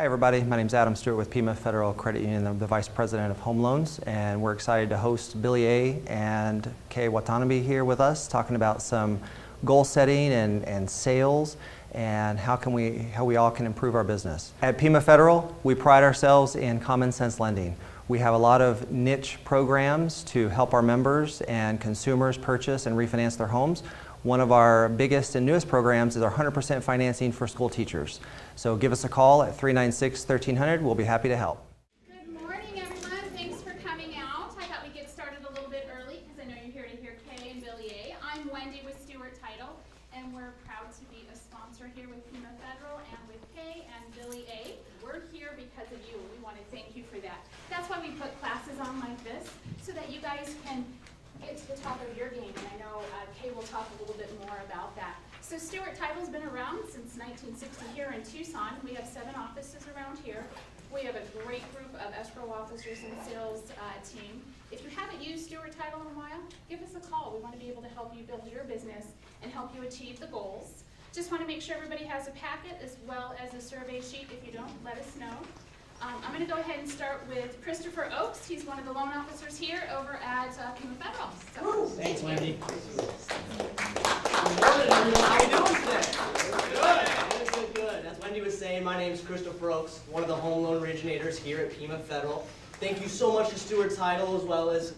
everybody. My name is Adam Stewart with Pima Federal Credit Union. I'm the Vice President of Home Loans, and we're excited to host Billy A. and Kay Watanabe here with us, talking about some goal setting and sales, and how we all can improve our business. At Pima Federal, we pride ourselves in common sense lending. We have a lot of niche programs to help our members and consumers purchase and refinance their homes. One of our biggest and newest programs is our 100% financing for school teachers. So give us a call at 396-1300. We'll be happy to help. Good morning, everyone. Thanks for coming out. I thought we'd get started a little bit early because I know you're here to hear Kay and Billy A. I'm Wendy with Stewart Title, and we're proud to be a sponsor here with Pima Federal and with Kay and Billy A. We're here because of you, and we want to thank you for that. That's why we put classes on like this, so that you guys can get to the top of your game, and I know Kay will talk a little bit more about that. So Stewart Title's been around since 1960 here in Tucson. We have 7 offices around here. We have a great group of escrow officers and sales team. If you haven't used Stewart Title in a while, give us a call. We want to be able to help you build your business and help you achieve the goals. Just want to make sure everybody has a packet as well as a survey sheet. If you don't, let us know. I'm going to go ahead and start with Christopher Oakes. He's one of the loan officers here over at Pima Federal. So, thanks, Wendy. Good morning, everyone. How you doing today? Good. As Wendy was saying, my name is Christopher Oakes, one of the home loan originators here at Pima Federal. Thank you so much to Stewart Title, as well as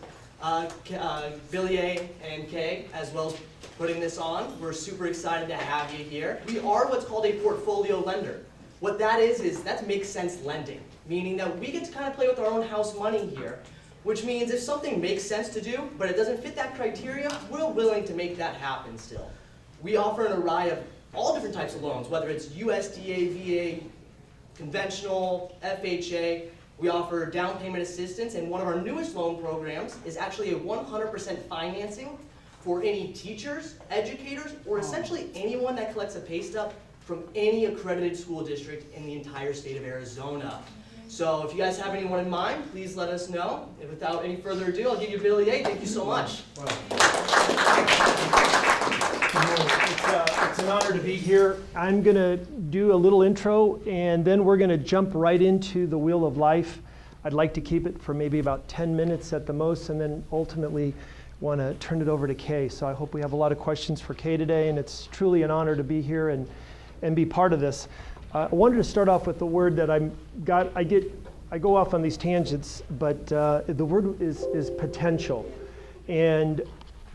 Billy A. and Kay, as well as putting this on. We're super excited to have you here. We are what's called a portfolio lender. What that is that's makes sense lending, meaning that we get to kind of play with our own house money here, which means if something makes sense to do, but it doesn't fit that criteria, we're willing to make that happen still. We offer an array of all different types of loans, whether it's USDA, VA, conventional, FHA. We offer down payment assistance, and one of our newest loan programs is actually a 100% financing for any teachers, educators, or essentially anyone that collects a pay stub from any accredited school district in the entire state of Arizona. So if you guys have anyone in mind, please let us know. And without any further ado, I'll give you Billy A. Thank you so much. Wow. It's an honor to be here. I'm going to do a little intro, and then we're going to jump right into the Wheel of Life. I'd like to keep it for maybe about 10 minutes at the most, and then ultimately want to turn it over to Kay. So I hope we have a lot of questions for Kay today, and it's truly an honor to be here and be part of this. I wanted to start off with the word that I go off on these tangents, but the word is potential. And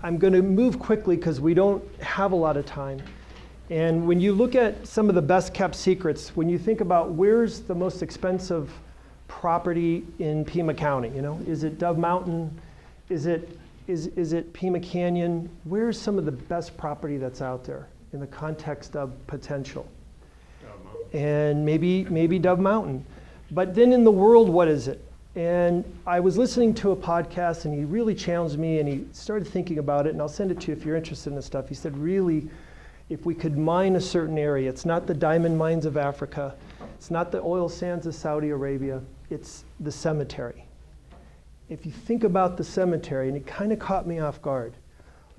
I'm going to move quickly because we don't have a lot of time. And when you look at some of the best kept secrets, when you think about where's the most expensive property in Pima County, is it Dove Mountain? Is it Pima Canyon? Where's some of the best property that's out there in the context of potential? And maybe Dove Mountain. But then in the world, what is it? And I was listening to a podcast, and he really challenged me, and he started thinking about it, and I'll send it to you if you're interested in this stuff. He said, really, if we could mine a certain area, it's not the diamond mines of Africa, it's not the oil sands of Saudi Arabia, it's the cemetery. If you think about the cemetery, and it kind of caught me off guard,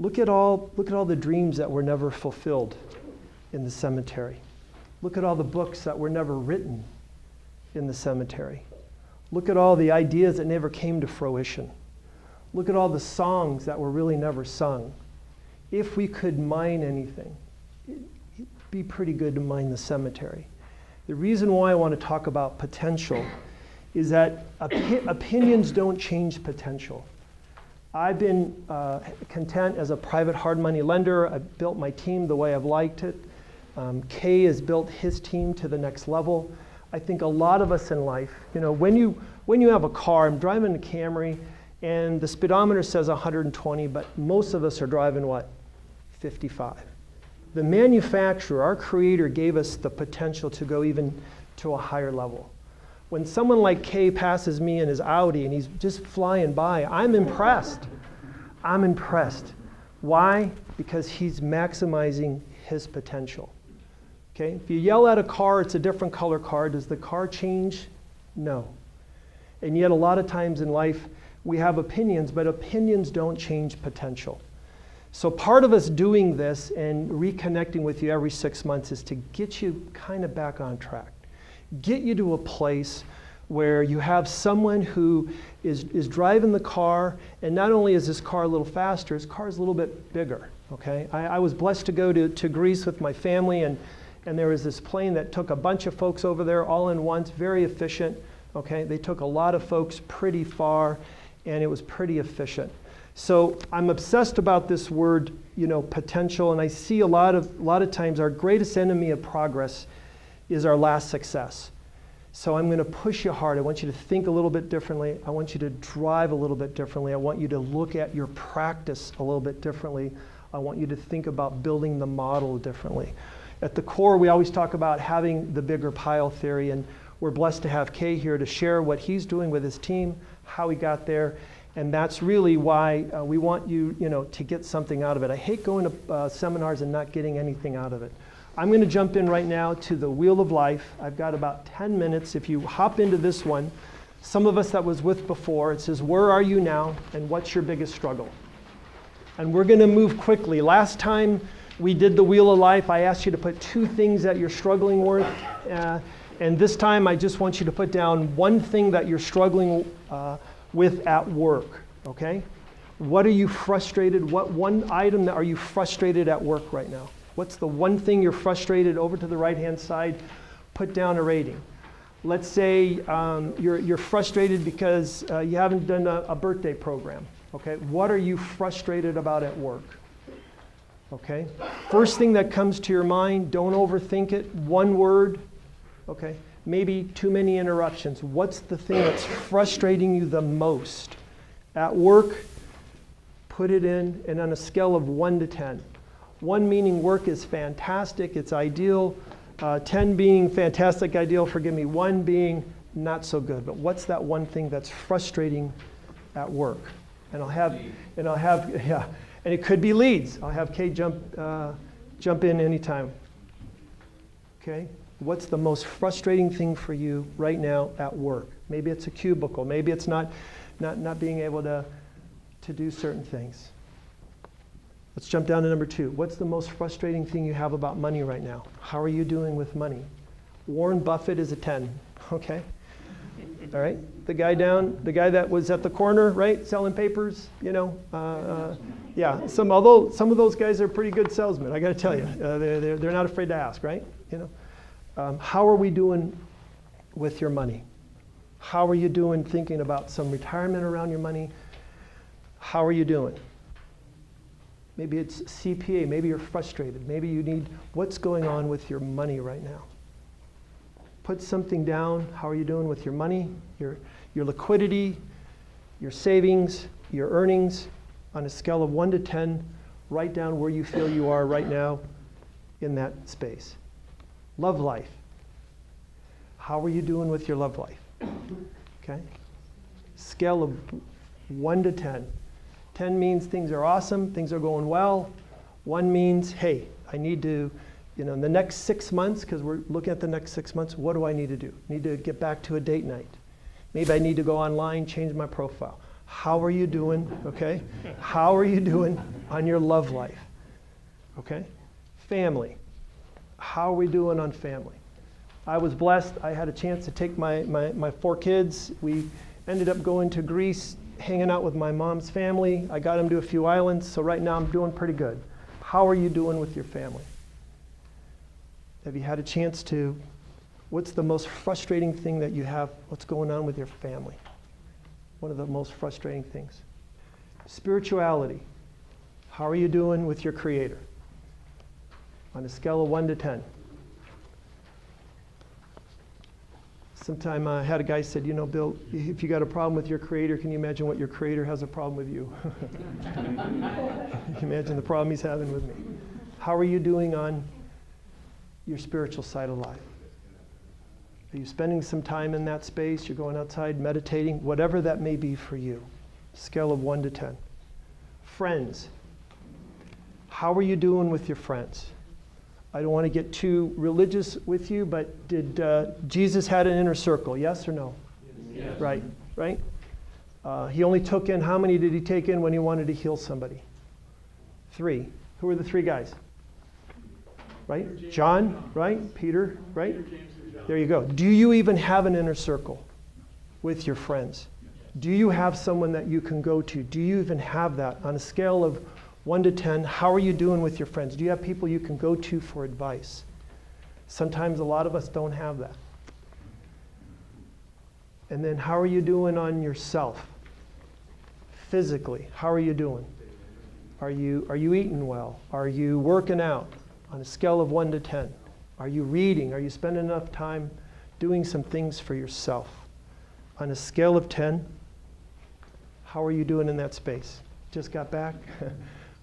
look at all the dreams that were never fulfilled in the cemetery. Look at all the books that were never written in the cemetery. Look at all the ideas that never came to fruition. Look at all the songs that were really never sung. If we could mine anything, it'd be pretty good to mine the cemetery. The reason why I want to talk about potential is that opinions don't change potential. I've been content as a private hard money lender. I've built my team the way I've liked it. Kay has built his team to the next level. I think a lot of us in life, when you have a car, I'm driving a Camry, and the speedometer says 120, but most of us are driving what? 55. The manufacturer, our creator, gave us the potential to go even to a higher level. When someone like Kay passes me in his Audi and he's just flying by, I'm impressed. I'm impressed. Why? Because he's maximizing his potential. Okay? If you yell at a car, it's a different color car. Does the car change? No. And yet a lot of times in life, we have opinions, but opinions don't change potential. So part of us doing this and reconnecting with you every 6 months is to get you kind of back on track. get you to a place where you have someone who is driving the car, and not only is his car a little faster, his car is a little bit bigger, okay? I was blessed to go to Greece with my family, and there was this plane that took a bunch of folks over there all in once, very efficient, okay? They took a lot of folks pretty far, and it was pretty efficient. So I'm obsessed about this word, potential, and I see a lot of times our greatest enemy of progress is our last success. So I'm going to push you hard. I want you to think a little bit differently. I want you to drive a little bit differently. I want you to look at your practice a little bit differently. I want you to think about building the model differently. At the core, we always talk about having the bigger pile theory, and we're blessed to have Kay here to share what he's doing with his team, how he got there, and that's really why we want you, to get something out of it. I hate going to seminars and not getting anything out of it. I'm going to jump in right now to the Wheel of Life. I've got about 10 minutes. If you hop into this one, some of us that was with before, it says, where are you now and what's your biggest struggle? And we're going to move quickly. Last time we did the Wheel of Life, I asked you to put 2 things that you're struggling with. And this time I just want you to put down 1 thing that you're struggling with at work, okay? What are you frustrated? What one item are you frustrated at work right now? What's the one thing you're frustrated? Over to the right-hand side, put down a rating. Let's say you're frustrated because you haven't done a birthday program. Okay, what are you frustrated about at work? Okay, first thing that comes to your mind, don't overthink it. 1 word. Okay, maybe too many interruptions. What's the thing that's frustrating you the most at work? Put it in, and on a scale of 1 to 10. 1 meaning work is fantastic, it's ideal. 10 being fantastic, ideal, forgive me. 1 being not so good. But what's that one thing that's frustrating at work? And and it could be leads. I'll have Kate jump in anytime. Okay, what's the most frustrating thing for you right now at work? Maybe it's a cubicle. Maybe it's not being able to do certain things. Let's jump down to number 2. What's the most frustrating thing you have about money right now? How are you doing with money? Warren Buffett is a 10, okay? All right, the guy that was at the corner, right, selling papers, yeah. Although some of those guys are pretty good salesmen, I got to tell you, they're not afraid to ask, right? How are we doing with your money? How are you doing thinking about some retirement around your money? How are you doing? Maybe it's CPA, maybe you're frustrated, maybe you need, what's going on with your money right now? Put something down. How are you doing with your money, your liquidity, your savings, your earnings? On a scale of 1 to 10, write down where you feel you are right now in that space. Love life. How are you doing with your love life? Okay? Scale of 1 to 10. 10 means things are awesome, things are going well. 1 means, hey, I need to, in the next 6 months, because we're looking at the next 6 months, what do I need to do? Need to get back to a date night. Maybe I need to go online, change my profile. How are you doing, okay? How are you doing on your love life, okay? Family. How are we doing on family? I was blessed. I had a chance to take my 4 kids. We ended up going to Greece, hanging out with my mom's family. I got them to a few islands, so right now I'm doing pretty good. How are you doing with your family? Have you had a chance to, what's the most frustrating thing that you have? What's going on with your family? One of the most frustrating things. Spirituality. How are you doing with your Creator? On a scale of 1 to 10. Sometime I had a guy said, Bill, if you got a problem with your Creator, can you imagine what your Creator has a problem with you? Imagine the problem he's having with me. How are you doing on your spiritual side of life? Are you spending some time in that space? You're going outside, meditating, whatever that may be for you. Scale of 1 to 10. Friends. How are you doing with your friends? I don't want to get too religious with you, but did Jesus had an inner circle, yes or no? Yes. Right? He only took in, how many did he take in when he wanted to heal somebody? 3. Who are the 3 guys? Right? John, right? Peter, right? There you go. Do you even have an inner circle with your friends? Do you have someone that you can go to? Do you even have that? On a scale of 1 to 10, how are you doing with your friends? Do you have people you can go to for advice? Sometimes a lot of us don't have that. And then how are you doing on yourself? Physically, how are you doing? Are you eating well? Are you working out? On a scale of 1 to 10. Are you reading? Are you spending enough time doing some things for yourself? On a scale of 10, how are you doing in that space? Just got back.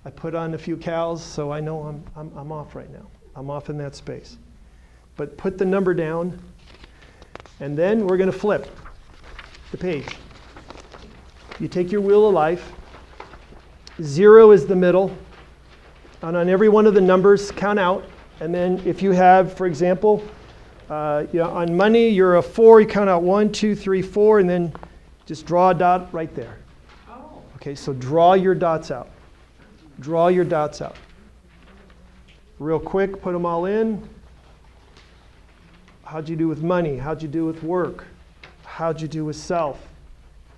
I put on a few cals, so I know I'm off right now. I'm off in that space. But put the number down, and then we're going to flip the page. You take your wheel of life. 0 is the middle. And on every one of the numbers, count out. And then if you have, for example, on money, you're a 4, you count out 1, 2, 3, 4, and then just draw a dot right there. Okay, so draw your dots out. Draw your dots out. Real quick, put them all in. How'd you do with money? How'd you do with work? How'd you do with self?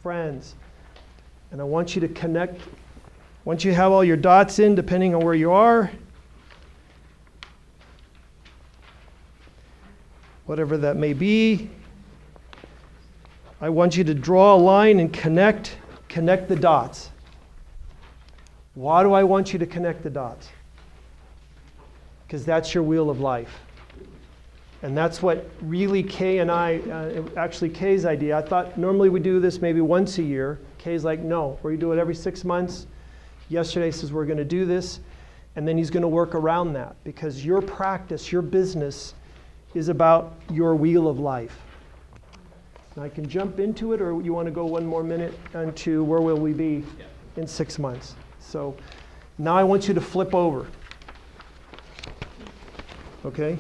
Friends? And I want you to connect. Once you have all your dots in, depending on where you are, whatever that may be, I want you to draw a line and connect the dots. Why do I want you to connect the dots? Because that's your wheel of life. And that's what really Kay and I, actually Kay's idea, I thought normally we do this maybe once a year. Kay's like, no, we're going to do it every 6 months. Yesterday says we're going to do this. And then he's going to work around that. Because your practice, your business is about your wheel of life. Now I can jump into it, or you want to go one more minute into where will we be in 6 months. So now I want you to flip over. Okay?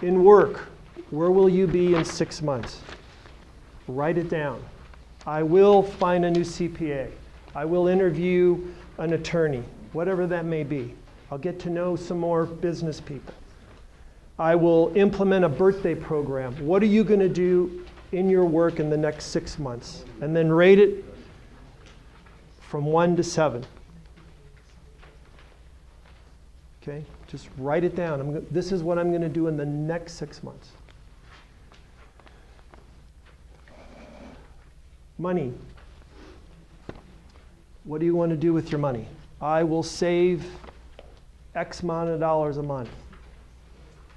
In work, where will you be in 6 months? Write it down. I will find a new CPA. I will interview an attorney, whatever that may be. I'll get to know some more business people. I will implement a birthday program. What are you going to do in your work in the next 6 months? And then rate it from 1 to 7. Okay? Just write it down. This is what I'm going to do in the next 6 months. Money. What do you want to do with your money? I will save X amount of dollars a month.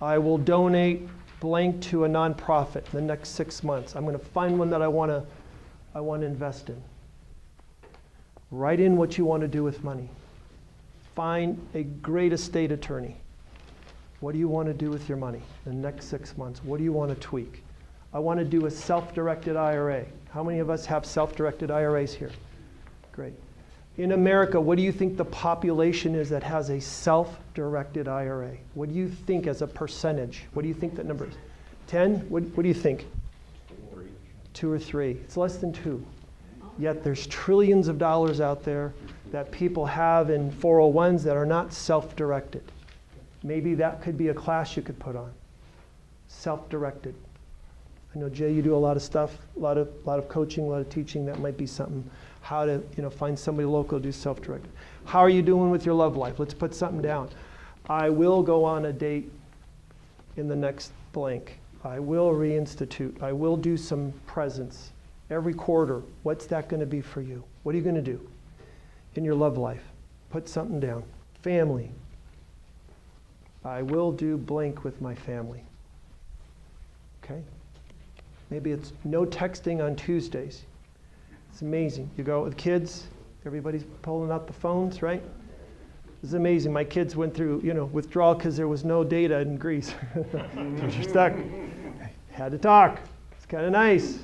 I will donate blank to a nonprofit in the next 6 months. I'm going to find one that I want to invest in. Write in what you want to do with money. Find a great estate attorney. What do you want to do with your money in the next 6 months? What do you want to tweak? I want to do a self-directed IRA. How many of us have self-directed IRAs here? Great. In America, what do you think the population is that has a self-directed IRA? What do you think as a percentage? What do you think that number is? 10? What do you think? 2 or 3. It's less than 2. Yet there's trillions of dollars out there that people have in 401s that are not self-directed. Maybe that could be a class you could put on. Self-directed. I know, Jay, you do a lot of stuff, a lot of coaching, a lot of teaching. That might be something. How to find somebody local to do self-directed. How are you doing with your love life? Let's put something down. I will go on a date in the next blank. I will reinstitute. I will do some presents every quarter. What's that going to be for you? What are you going to do in your love life? Put something down. Family. I will do blank with my family. Okay? Maybe it's no texting on Tuesdays. It's amazing. You go with kids, everybody's pulling out the phones, right? It's amazing. My kids went through, withdrawal because there was no data in Greece. You're stuck. Had to talk. It's kind of nice.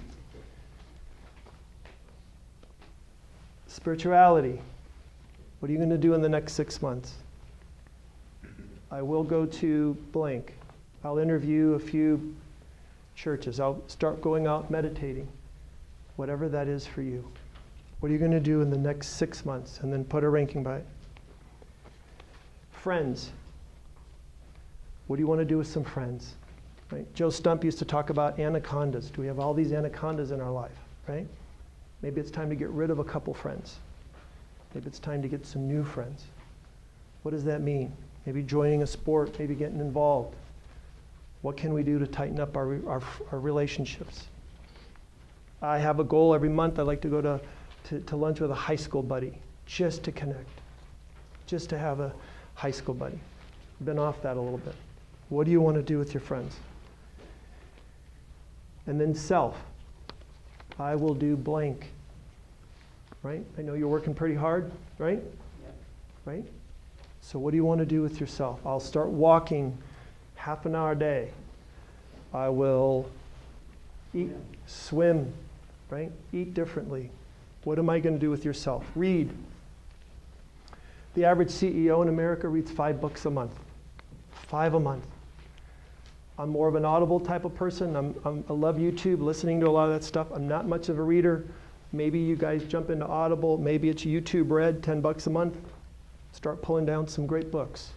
Spirituality. What are you going to do in the next 6 months? I will go to blank. I'll interview a few churches. I'll start going out meditating. Whatever that is for you. What are you going to do in the next 6 months? And then put a ranking by it. Friends. What do you want to do with some friends? Right? Joe Stump used to talk about anacondas. Do we have all these anacondas in our life, right? Maybe it's time to get rid of a couple friends. Maybe it's time to get some new friends. What does that mean? Maybe joining a sport, maybe getting involved. What can we do to tighten up our relationships? I have a goal every month. I like to go to lunch with a high school buddy, just to connect, just to have a high school buddy. Been off that a little bit. What do you want to do with your friends? And then self. I will do blank. Right? I know you're working pretty hard, right? Yep. Right? So what do you want to do with yourself? I'll start walking half an hour a day. I will eat, swim, right? Eat differently. What am I going to do with yourself? Read. The average CEO in America reads 5 books a month. 5 a month. I'm more of an audible type of person. I love YouTube, listening to a lot of that stuff. I'm not much of a reader. Maybe you guys jump into Audible. Maybe it's YouTube Red, 10 bucks a month. Start pulling down some great books.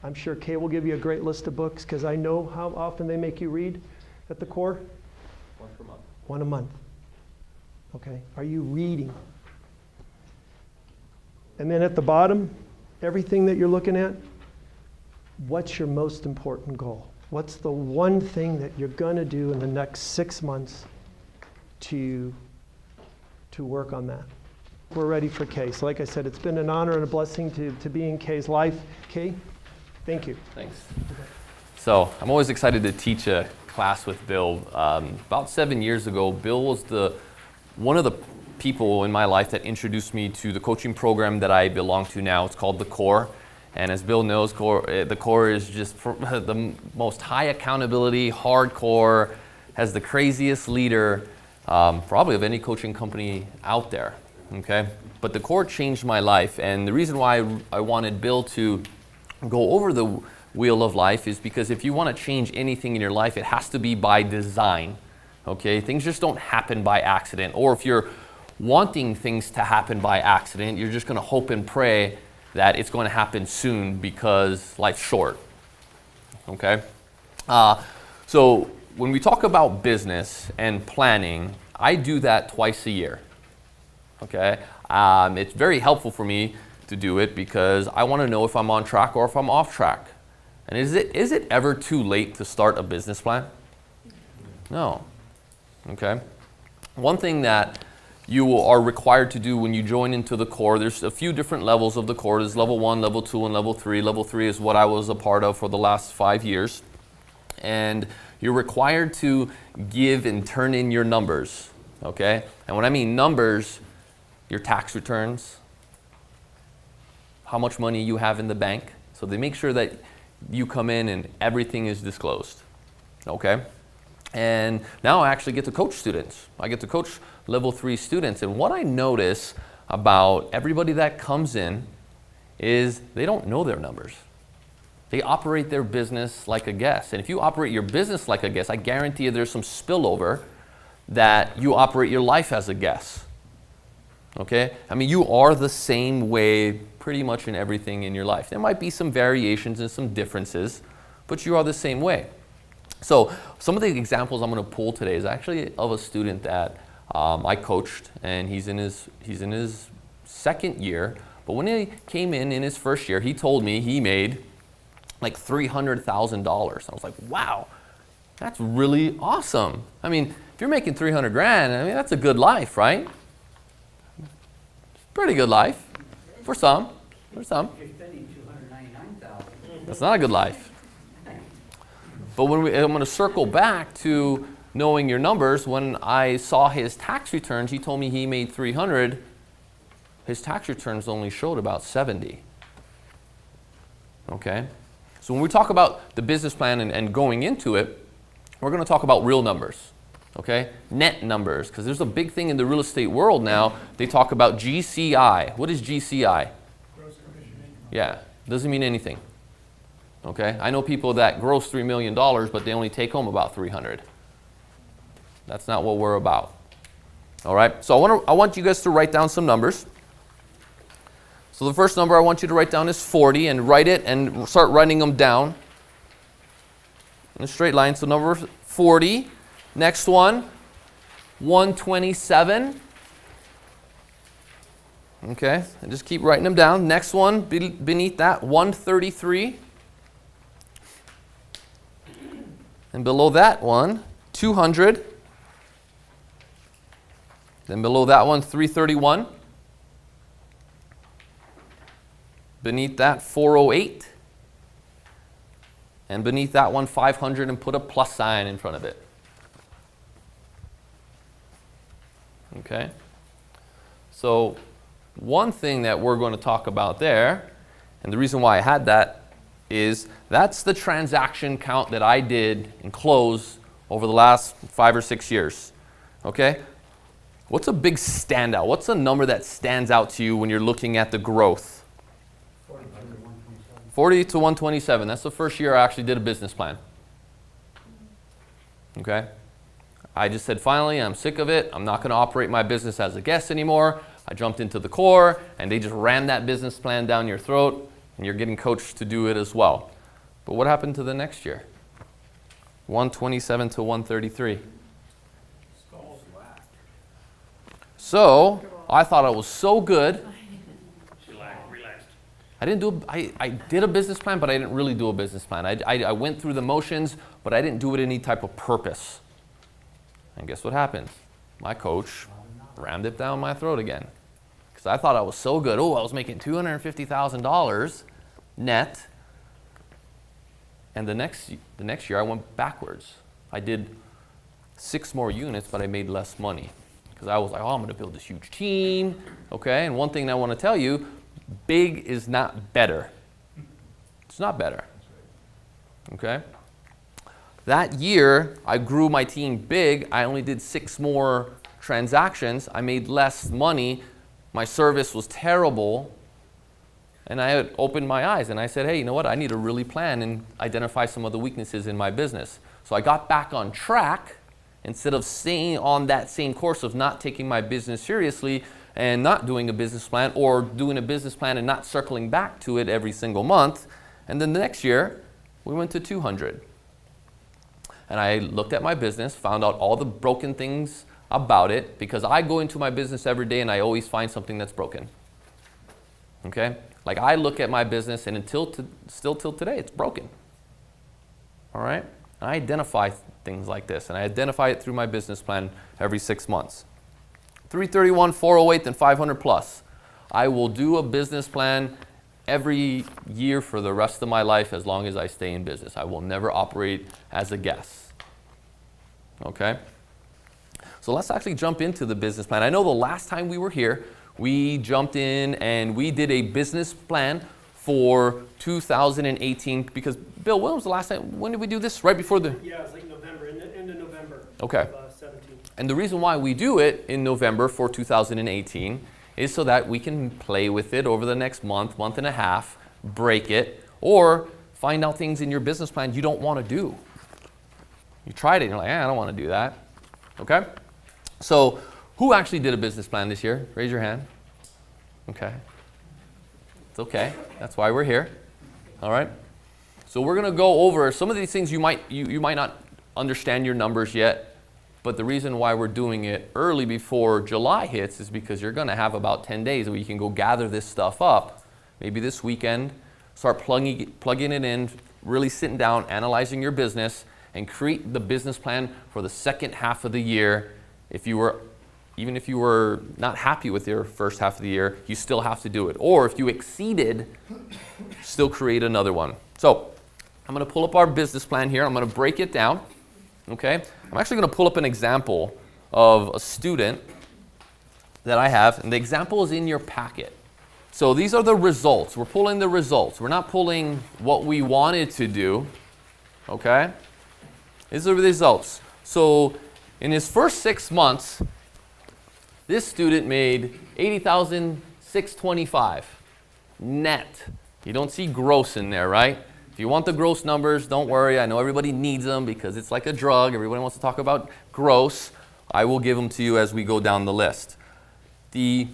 I'm sure Kay will give you a great list of books because I know how often they make you read at the core. 1 per month. 1 a month. Okay, are you reading? And then at the bottom, everything that you're looking at, what's your most important goal? What's the one thing that you're going to do in the next 6 months to work on that? We're ready for Kay. So like I said, it's been an honor and a blessing to be in Kay's life. Kay, thank you. Thanks. So I'm always excited to teach a class with Bill. About 7 years ago, Bill was one of the people in my life that introduced me to the coaching program that I belong to now. It's called the Core. And as Bill knows, the Core is just the most high accountability, hardcore, has the craziest leader probably of any coaching company out there. Okay? But the Core changed my life, and the reason why I wanted Bill to go over the wheel of life is because if you want to change anything in your life, it has to be by design. Okay? Things just don't happen by accident. Or if you're wanting things to happen by accident, you're just going to hope and pray that it's going to happen soon because life's short. Okay? So when we talk about business and planning, I do that twice a year. Okay? It's very helpful for me to do it because I want to know if I'm on track or if I'm off track. And is it ever too late to start a business plan? No. Okay? One thing that you are required to do when you join into the Core, there's a few different levels of the Core. There's level 1, level 2, and level 3. Level 3 is what I was a part of for the last 5 years. And you're required to give and turn in your numbers. Okay? And when I mean numbers, your tax returns, how much money you have in the bank. So they make sure that you come in and everything is disclosed. Okay? And now I actually get to coach students. I get to coach level 3 students. And what I notice about everybody that comes in is they don't know their numbers. They operate their business like a guest. And if you operate your business like a guest, I guarantee you there's some spillover that you operate your life as a guest. Okay? I mean, you are the same way pretty much in everything in your life. There might be some variations and some differences, but you are the same way. So some of the examples I'm going to pull today is actually of a student that I coached, and he's in his second year. But when he came in his first year, he told me he made like $300,000. I was like, wow, that's really awesome. I mean, if you're making 300 grand, I mean, that's a good life, right? Pretty good life for some. For some. You're spending $299,000. That's not a good life. But I'm going to circle back to knowing your numbers. When I saw his tax returns, he told me he made 300. His tax returns only showed about 70. Okay? So when we talk about the business plan and going into it, we're going to talk about real numbers. Okay? Net numbers. Because there's a big thing in the real estate world now. They talk about GCI. What is GCI? Gross commission income. Yeah. Doesn't mean anything. Okay? I know people that gross $3 million, but they only take home about 300. That's not what we're about. All right? So I want you guys to write down some numbers. So the first number I want you to write down is 40, and write it and start writing them down. in a straight line. So number 40. Next one, 127. Okay, and just keep writing them down. Next one, beneath that, 133. And below that one, 200. Then below that one, 331. Beneath that, 408. And beneath that one, 500, and put a plus sign in front of it. Okay? So one thing that we're going to talk about there, and the reason why I had that, is that's the transaction count that I did and closed over the last 5 or 6 years. Okay? What's a big standout? What's a number that stands out to you when you're looking at the growth? 40 to 127. That's the first year I actually did a business plan. Okay? I just said, finally, I'm sick of it. I'm not going to operate my business as a guest anymore. I jumped into the core, and they just ran that business plan down your throat, and you're getting coached to do it as well. But what happened to the next year? 127 to 133. So I thought I was so good. I did a business plan, but I didn't really do a business plan. I went through the motions, but I didn't do it any type of purpose. And guess what happened? My coach rammed it down my throat again. Because I thought I was so good. Oh, I was making $250,000 net. And the next year I went backwards. I did 6 more units, but I made less money. Because I was like, oh, I'm going to build this huge team. Okay, and one thing that I want to tell you, big is not better. It's not better. Okay? That year, I grew my team big. I only did 6 more transactions. I made less money. My service was terrible. And I had opened my eyes and I said, hey, you know what? I need to really plan and identify some of the weaknesses in my business. So I got back on track instead of staying on that same course of not taking my business seriously and not doing a business plan, or doing a business plan and not circling back to it every single month. And then the next year, we went to 200. And I looked at my business, found out all the broken things about it, because I go into my business every day and I always find something that's broken. Okay? Like, I look at my business and still till today, it's broken. All right? I identify things like this, and I identify it through my business plan every 6 months. 331, 408, and 500 plus. I will do a business plan every year for the rest of my life as long as I stay in business. I will never operate as a guest. Okay? So let's actually jump into the business plan. I know the last time we were here, we jumped in and we did a business plan for 2018, because Bill, when was the last time? When did we do this? Right before the... Yeah, it was like November, end of November Okay. of 17. And the reason why we do it in November for 2018 is so that we can play with it over the next month, month and a half, break it, or find out things in your business plan you don't want to do. You tried it and you're like, I don't want to do that. Okay? So who actually did a business plan this year? Raise your hand. Okay. It's okay. That's why we're here. All right? So we're going to go over some of these things you might not understand your numbers yet. But the reason why we're doing it early before July hits is because you're going to have about 10 days where you can go gather this stuff up, maybe this weekend, start plugging it in, really sitting down, analyzing your business, and create the business plan for the second half of the year. Even if you were not happy with your first half of the year, you still have to do it. Or if you exceeded, still create another one. So I'm going to pull up our business plan here. I'm going to break it down. Okay? I'm actually going to pull up an example of a student that I have, and the example is in your packet. So these are the results. We're pulling the results. We're not pulling what we wanted to do. Okay? These are the results. So in his first 6 months, this student made $80,625 net. You don't see gross in there, right? If you want the gross numbers, don't worry. I know everybody needs them because it's like a drug. Everybody wants to talk about gross. I will give them to you as we go down the list. The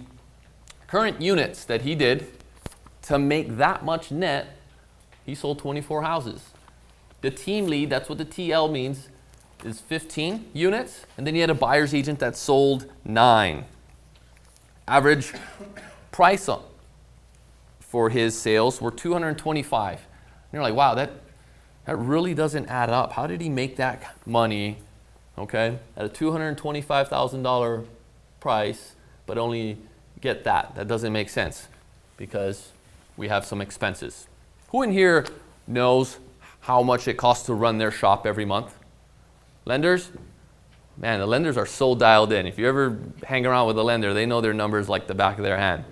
current units that he did to make that much net, he sold 24 houses. The team lead, that's what the TL means, is 15 units. And then you had a buyer's agent that sold 9. Average price for his sales were $225. And you're like, wow, that really doesn't add up. How did he make that money, okay, at a $225,000 price, but only get that? That doesn't make sense because we have some expenses. Who in here knows how much it costs to run their shop every month? Lenders? Man, the lenders are so dialed in. If you ever hang around with a lender, they know their numbers like the back of their hand.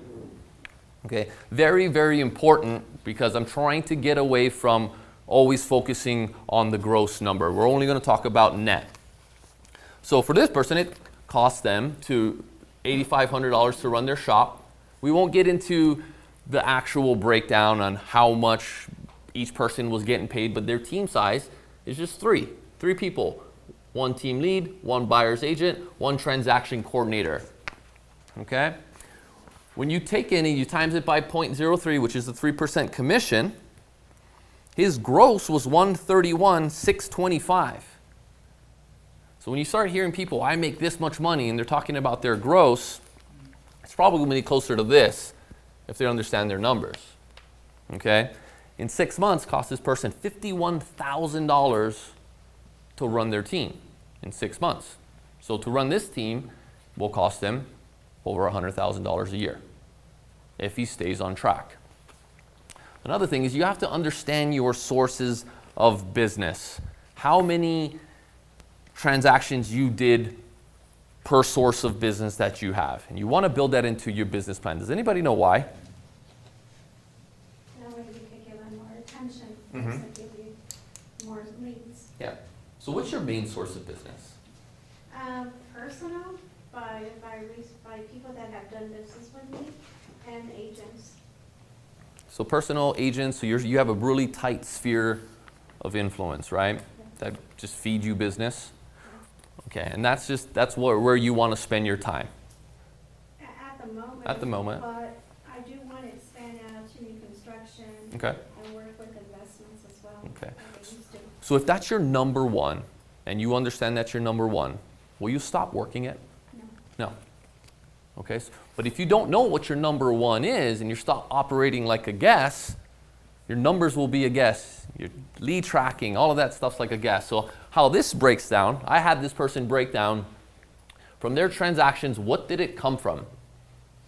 Okay, very, very important because I'm trying to get away from always focusing on the gross number. We're only going to talk about net. So for this person, it costs them to $8,500 to run their shop. We won't get into the actual breakdown on how much each person was getting paid, but their team size is just 3 people. 1 team lead, 1 buyer's agent, 1 transaction coordinator. Okay? When you take in and you times it by 0.03, which is the 3% commission, his gross was $131,625. So when you start hearing people, I make this much money, and they're talking about their gross, it's probably going to be closer to this if they understand their numbers. Okay? In 6 months, cost this person $51,000 to run their team in 6 months. So to run this team will cost them over $100,000 a year if he stays on track. Another thing is you have to understand your sources of business. How many transactions you did per source of business that you have. And you want to build that into your business plan. Does anybody know why? That way you could give them more attention, Mhm. so give you more leads. Yeah. So what's your main source of business? Personal, by people that have done business with me, and agents. So personal agents, so you have a really tight sphere of influence, right? That just feed you business. Okay, and that's where you want to spend your time. At the moment. At the moment. But I do want to expand out to new construction. Okay. And work with investments as well. Okay. like I used to. So if that's your number one, and you understand that's your number one, will you stop working it? No. No. Okay, but if you don't know what your number one is and you stop operating like a guess, your numbers will be a guess. Your lead tracking, all of that stuff's like a guess. So how this breaks down, I had this person break down from their transactions, what did it come from?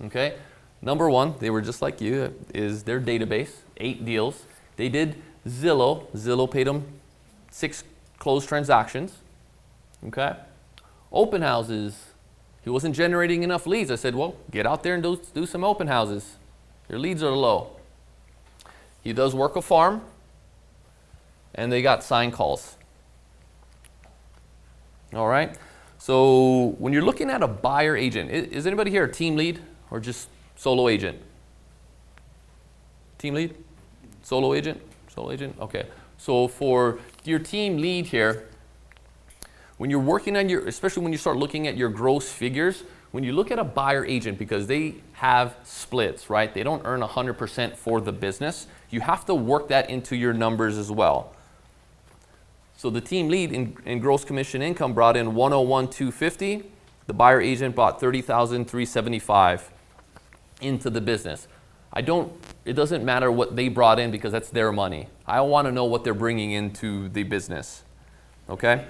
Okay, number one, they were just like you, is their database, 8 deals. They did Zillow. Zillow paid them 6 closed transactions. Okay, open houses. He wasn't generating enough leads. I said, well, get out there and do some open houses. Your leads are low. He does work a farm, and they got sign calls. All right? So when you're looking at a buyer agent, is anybody here a team lead or just solo agent? Team lead? Solo agent? Solo agent? Okay. So for your team lead here, when you're working on especially when you start looking at your gross figures, when you look at a buyer agent, because they have splits, right? They don't earn 100% for the business. You have to work that into your numbers as well. So the team lead in gross commission income brought in $101,250. The buyer agent brought $30,375 into the business. It doesn't matter what they brought in because that's their money. I want to know what they're bringing into the business. Okay?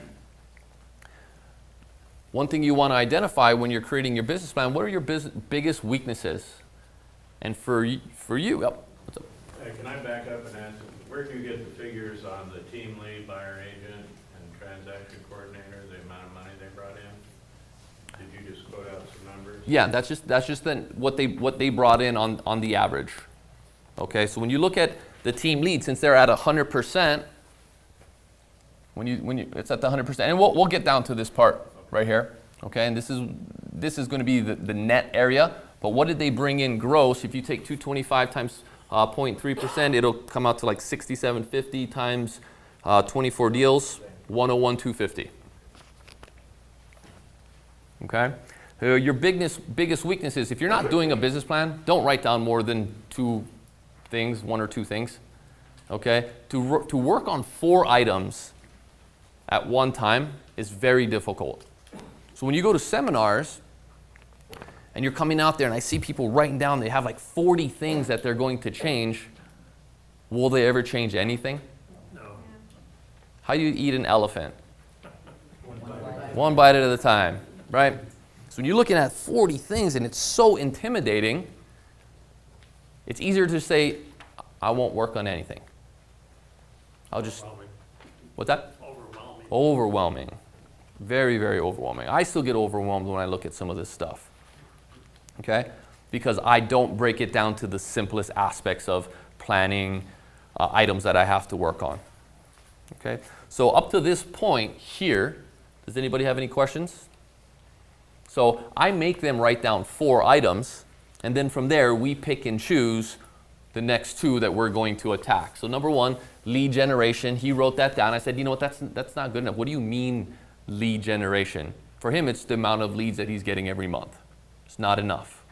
One thing you want to identify when you're creating your business plan, what are your biggest weaknesses? And for you, what's up? Hey, can I back up and ask, where do you get the figures on the team lead, buyer agent, and transaction coordinator, the amount of money they brought in? Did you just quote out some numbers? Yeah, that's just what they brought in on the average. Okay, so when you look at the team lead, since they're at 100%, it's at the 100%, and we'll get down to this part right here. Okay, and this is going to be the net area. But what did they bring in gross? If you take 225 times 0.3%, it'll come out to like 6750 times 24 deals, 101,250. Okay? Your biggest weakness is if you're not doing a business plan, don't write down more than 1 or 2 things. Okay? To work on 4 items at one time is very difficult. So when you go to seminars and you're coming out there and I see people writing down, they have like 40 things that they're going to change, will they ever change anything? No. How do you eat an elephant? One bite at a time, right? So when you're looking at 40 things and it's so intimidating, it's easier to say, I won't work on anything. I'll just, what's that? Overwhelming. Overwhelming. Very, very overwhelming. I still get overwhelmed when I look at some of this stuff. Okay? Because I don't break it down to the simplest aspects of planning items that I have to work on. Okay? So up to this point here, does anybody have any questions? So I make them write down 4 items, and then from there we pick and choose the next 2 that we're going to attack. So number 1, lead generation. He wrote that down. I said, you know what, that's not good enough. What do you mean lead generation? For him, it's the amount of leads that he's getting every month. It's not enough.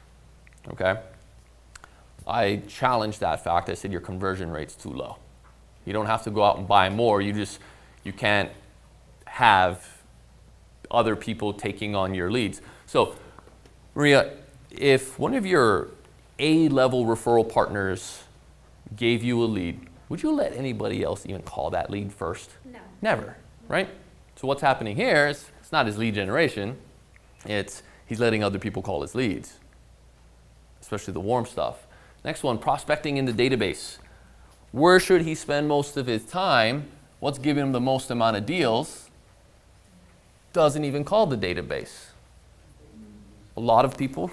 Okay? I challenged that fact. I said, your conversion rate's too low. You don't have to go out and buy more. You can't have other people taking on your leads. So, Maria, if one of your A-level referral partners gave you a lead, would you let anybody else even call that lead first? No. Never, right? So what's happening here is it's not his lead generation, it's he's letting other people call his leads, especially the warm stuff. Next one, prospecting in the database. Where should he spend most of his time? What's giving him the most amount of deals? Doesn't even call the database. A lot of people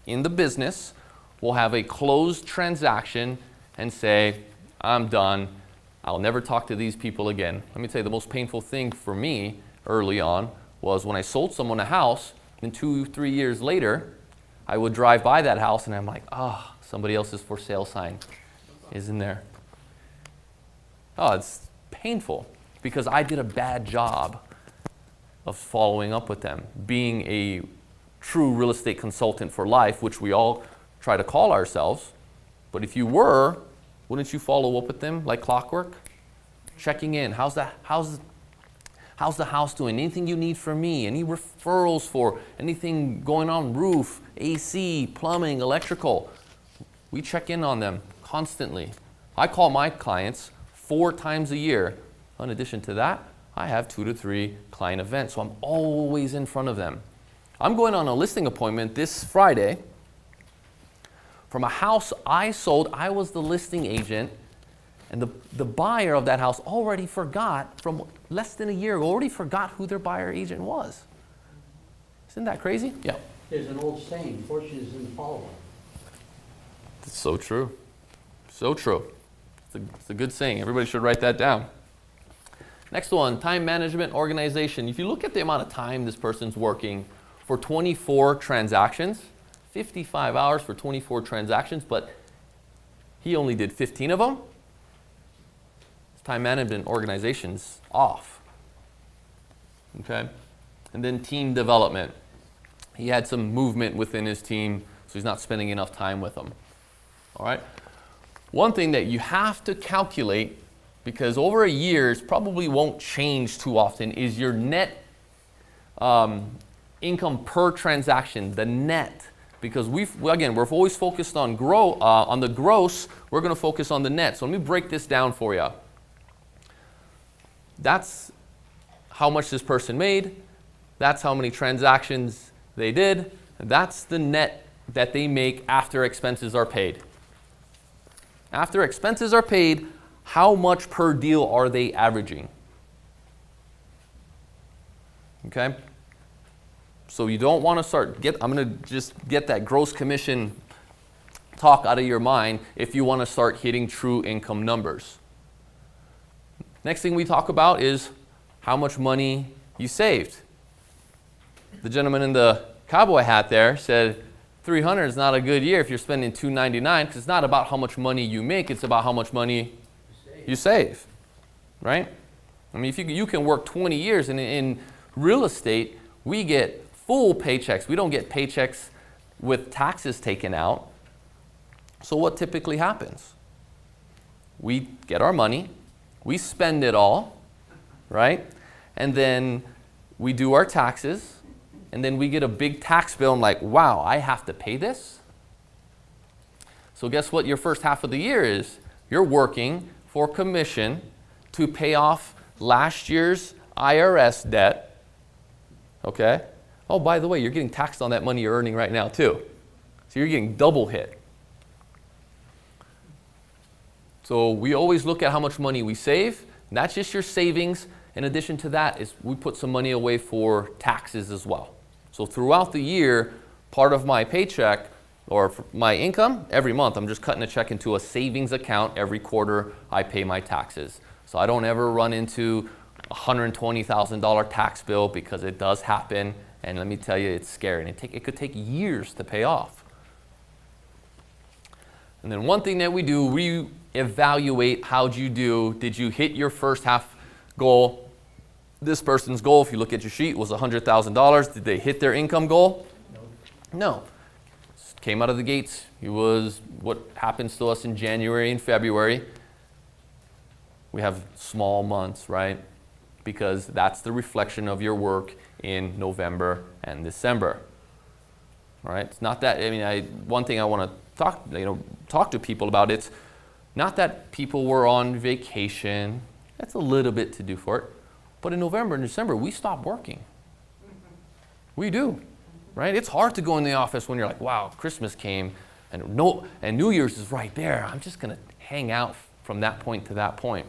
in the business will have a closed transaction and say, I'm done. I'll never talk to these people again. Let me tell you, the most painful thing for me early on was when I sold someone a house, and 2-3 years later, I would drive by that house and I'm like, somebody else's for sale sign is in there. Oh, it's painful because I did a bad job of following up with them. Being a true real estate consultant for life, which we all try to call ourselves, but if you were, wouldn't you follow up with them like clockwork? Checking in, how's the house doing? Anything you need from me? Any referrals for anything going on, roof, AC, plumbing, electrical? We check in on them constantly. I call my clients 4 times a year. In addition to that, I have 2 to 3 client events, so I'm always in front of them. I'm going on a listing appointment this Friday from a house I sold. I was the listing agent, and the buyer of that house already forgot, from less than a year ago, already forgot who their buyer agent was. Isn't that crazy? Yeah. There's an old saying, fortune is in the follow-up. It's so true. So true. It's a good saying. Everybody should write that down. Next one, time management organization. If you look at the amount of time this person's working for 24 transactions, 55 hours for 24 transactions, but he only did 15 of them, his time management organization's off. Okay? And then team development. He had some movement within his team, so he's not spending enough time with them. All right? One thing that you have to calculate, because over a year probably won't change too often, is your net income per transaction, the net. Because we're always focused on the gross, we're going to focus on the net. So let me break this down for you. That's how much this person made, that's how many transactions they did, and that's the net that they make after expenses are paid. After expenses are paid, how much per deal are they averaging? Okay? So you don't want to I'm going to just get that gross commission talk out of your mind if you want to start hitting true income numbers. Next thing we talk about is how much money you saved. The gentleman in the cowboy hat there said 300 is not a good year if you're spending $299, because it's not about how much money you make, it's about how much money you save, right? I mean, if you can work 20 years, and in real estate, we get full paychecks. We don't get paychecks with taxes taken out. So what typically happens? we get our money, we spend it all, right? And then we do our taxes, and then we get a big tax bill and like, wow, I have to pay this? So guess what your first half of the year is? You're working for commission to pay off last year's IRS debt, okay? Oh, by the way, you're getting taxed on that money you're earning right now too. So you're getting double hit. So we always look at how much money we save. And that's just your savings. In addition to that is we put some money away for taxes as well. So throughout the year, part of my paycheck or my income, every month, I'm just cutting a check into a savings account. Every quarter, I pay my taxes. So I don't ever run into a $120,000 tax bill, because it does happen. And let me tell you, it's scary. And it could take years to pay off. And then one thing that we do, we evaluate how'd you do. Did you hit your first half goal? This person's goal, if you look at your sheet, was $100,000. Did they hit their income goal? No. Came out of the gates. It was what happens to us in January and February. We have small months, right? Because that's the reflection of your work in November and December. All right? It's not that, one thing I want to talk to people about, it's not that people were on vacation. That's a little bit to do for it. But in November and December, we stop working. We do, right? It's hard to go in the office when you're like, wow, Christmas came and New Year's is right there. I'm just going to hang out from that point to that point.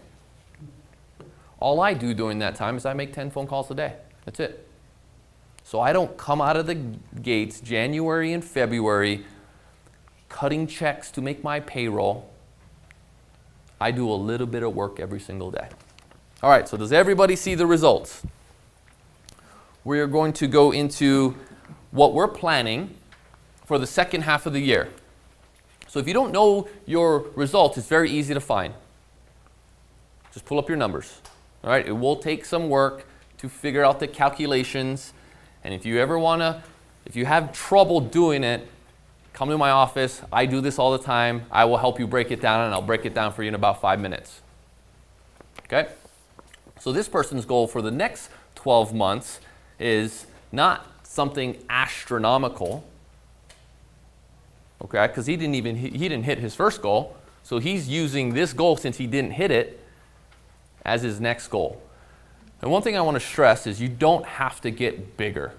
All I do during that time is I make 10 phone calls a day. That's it. So I don't come out of the gates January and February cutting checks to make my payroll. I do a little bit of work every single day. All right, so does everybody see the results? We are going to go into what we're planning for the second half of the year. So if you don't know your results, it's very easy to find. Just pull up your numbers. All right, it will take some work to figure out the calculations. And if you ever if you have trouble doing it, come to my office. I do this all the time. I will help you break it down, and I'll break it down for you in about 5 minutes. Okay? So this person's goal for the next 12 months is not something astronomical, okay? Because he didn't hit his first goal, so he's using this goal, since he didn't hit it, as his next goal. And one thing I want to stress is you don't have to get bigger.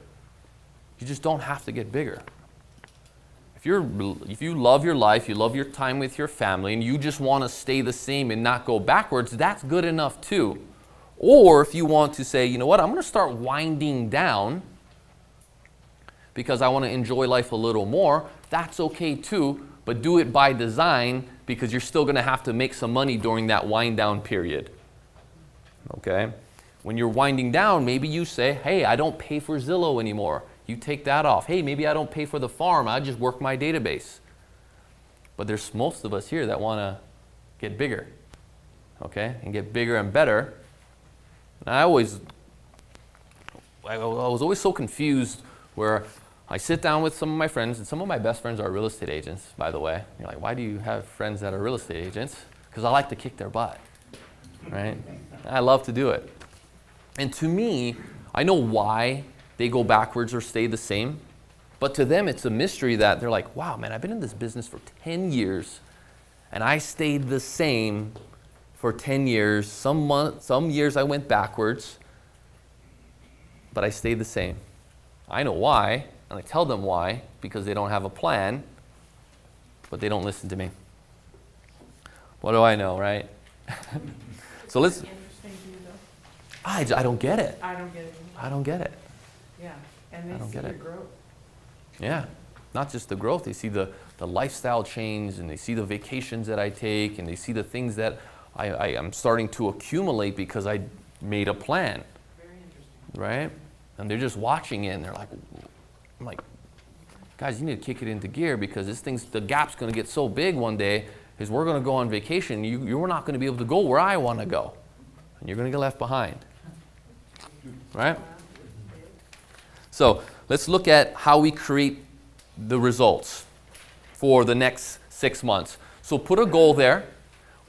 You just don't have to get bigger. If you love your life, you love your time with your family, and you just want to stay the same and not go backwards, that's good enough too. Or if you want to say, you know what, I'm going to start winding down because I want to enjoy life a little more, that's okay too, but do it by design, because you're still going to have to make some money during that wind down period. Okay? When you're winding down, maybe you say, hey, I don't pay for Zillow anymore. You take that off. Hey, maybe I don't pay for the farm. I just work my database. But there's most of us here that want to get bigger, okay, and get bigger and better. And I was always so confused where I sit down with some of my friends, and some of my best friends are real estate agents, by the way. You're like, why do you have friends that are real estate agents? Because I like to kick their butt, right? I love to do it. And to me, I know why they go backwards or stay the same. But to them, it's a mystery that they're like, wow, man, I've been in this business for 10 years, and I stayed the same for 10 years. Some years I went backwards, but I stayed the same. I know why, and I tell them why, because they don't have a plan, but they don't listen to me. What do I know, right? So let's... Interesting to you, though. I don't get it. I don't get it. I don't get it. Yeah, and I they don't see get your it. growth. Yeah, not just the growth. They see the lifestyle change, and they see the vacations that I take, and they see the things that I'm starting to accumulate because I made a plan, Very interesting. right? And they're just watching it, and they're like, I'm like, guys, you need to kick it into gear, because the gap's going to get so big one day, is we're going to go on vacation. You're not going to be able to go where I want to go, and you're going to get left behind, right? So let's look at how we create the results for the next 6 months. So put a goal there.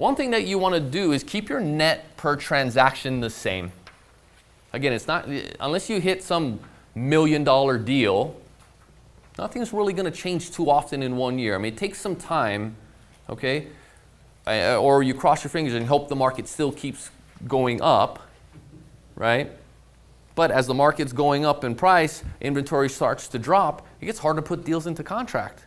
one thing that you want to do is keep your net per transaction the same. Again, it's not, unless you hit some $1 million deal, nothing's really going to change too often in 1 year. I mean, it takes some time, okay? Or you cross your fingers and hope the market still keeps going up, right? But as the market's going up in price, inventory starts to drop, it gets hard to put deals into contract.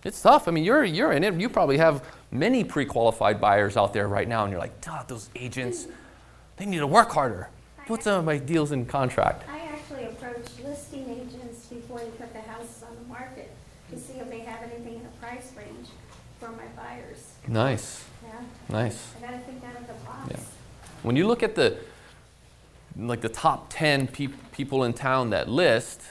It's tough. I mean, you're in it. You probably have many pre-qualified buyers out there right now, and you're like, "God, those agents, they need to work harder. Put some of my deals in contract." I actually approach listing agents before they put the houses on the market to see if they have anything in the price range for my buyers. Nice, Yeah, nice. I gotta think out of the box. Yeah. When you look at the top 10 people in town that list,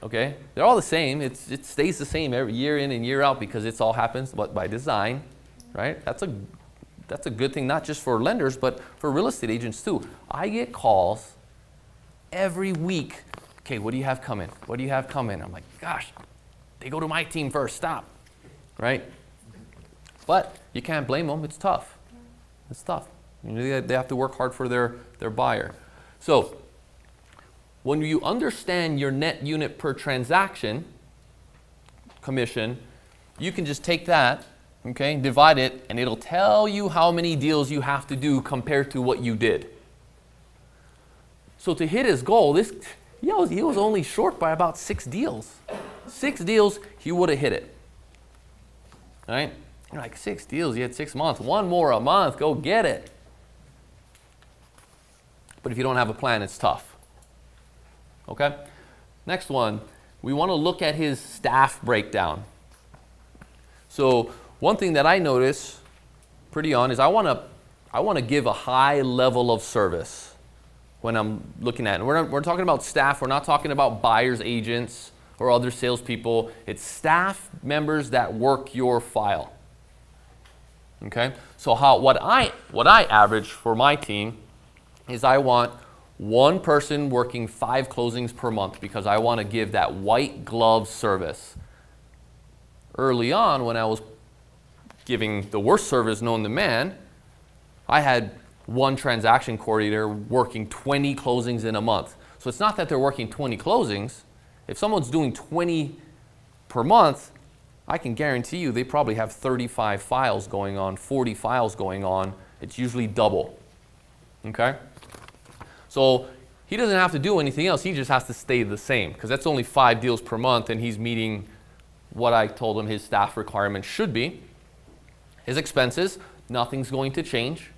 okay, they're all the same. It stays the same every year in and year out because it's all happens by design, right? That's a good thing, not just for lenders, but for real estate agents too. I get calls every week. Okay, what do you have coming? What do you have coming? I'm like, gosh, they go to my team first. Stop, right? But you can't blame them. It's tough. It's tough. You know, they have to work hard for their buyer. So when you understand your net unit per transaction commission, you can just take that, okay, divide it, and it'll tell you how many deals you have to do compared to what you did. So to hit his goal, he was only short by about 6 deals. 6 deals, he would have hit it. All right? You're like, 6 deals, you had 6 months. 1 more a month, go get it. But if you don't have a plan, it's tough. Okay? Next one, we want to look at his staff breakdown. So one thing that I notice pretty on is I want to give a high level of service when I'm looking at it. We're talking about staff. We're not talking about buyers, agents, or other salespeople. It's staff members that work your file. Okay? So what I average for my team is I want 1 person working 5 closings per month because I want to give that white glove service. Early on, when I was giving the worst service known to man, I had 1 transaction coordinator working 20 closings in a month. So it's not that they're working 20 closings. If someone's doing 20 per month, I can guarantee you they probably have 35 files going on, 40 files going on. It's usually double. Okay? So he doesn't have to do anything else. He just has to stay the same because that's only 5 deals per month, and he's meeting what I told him his staff requirements should be. His expenses, nothing's going to change.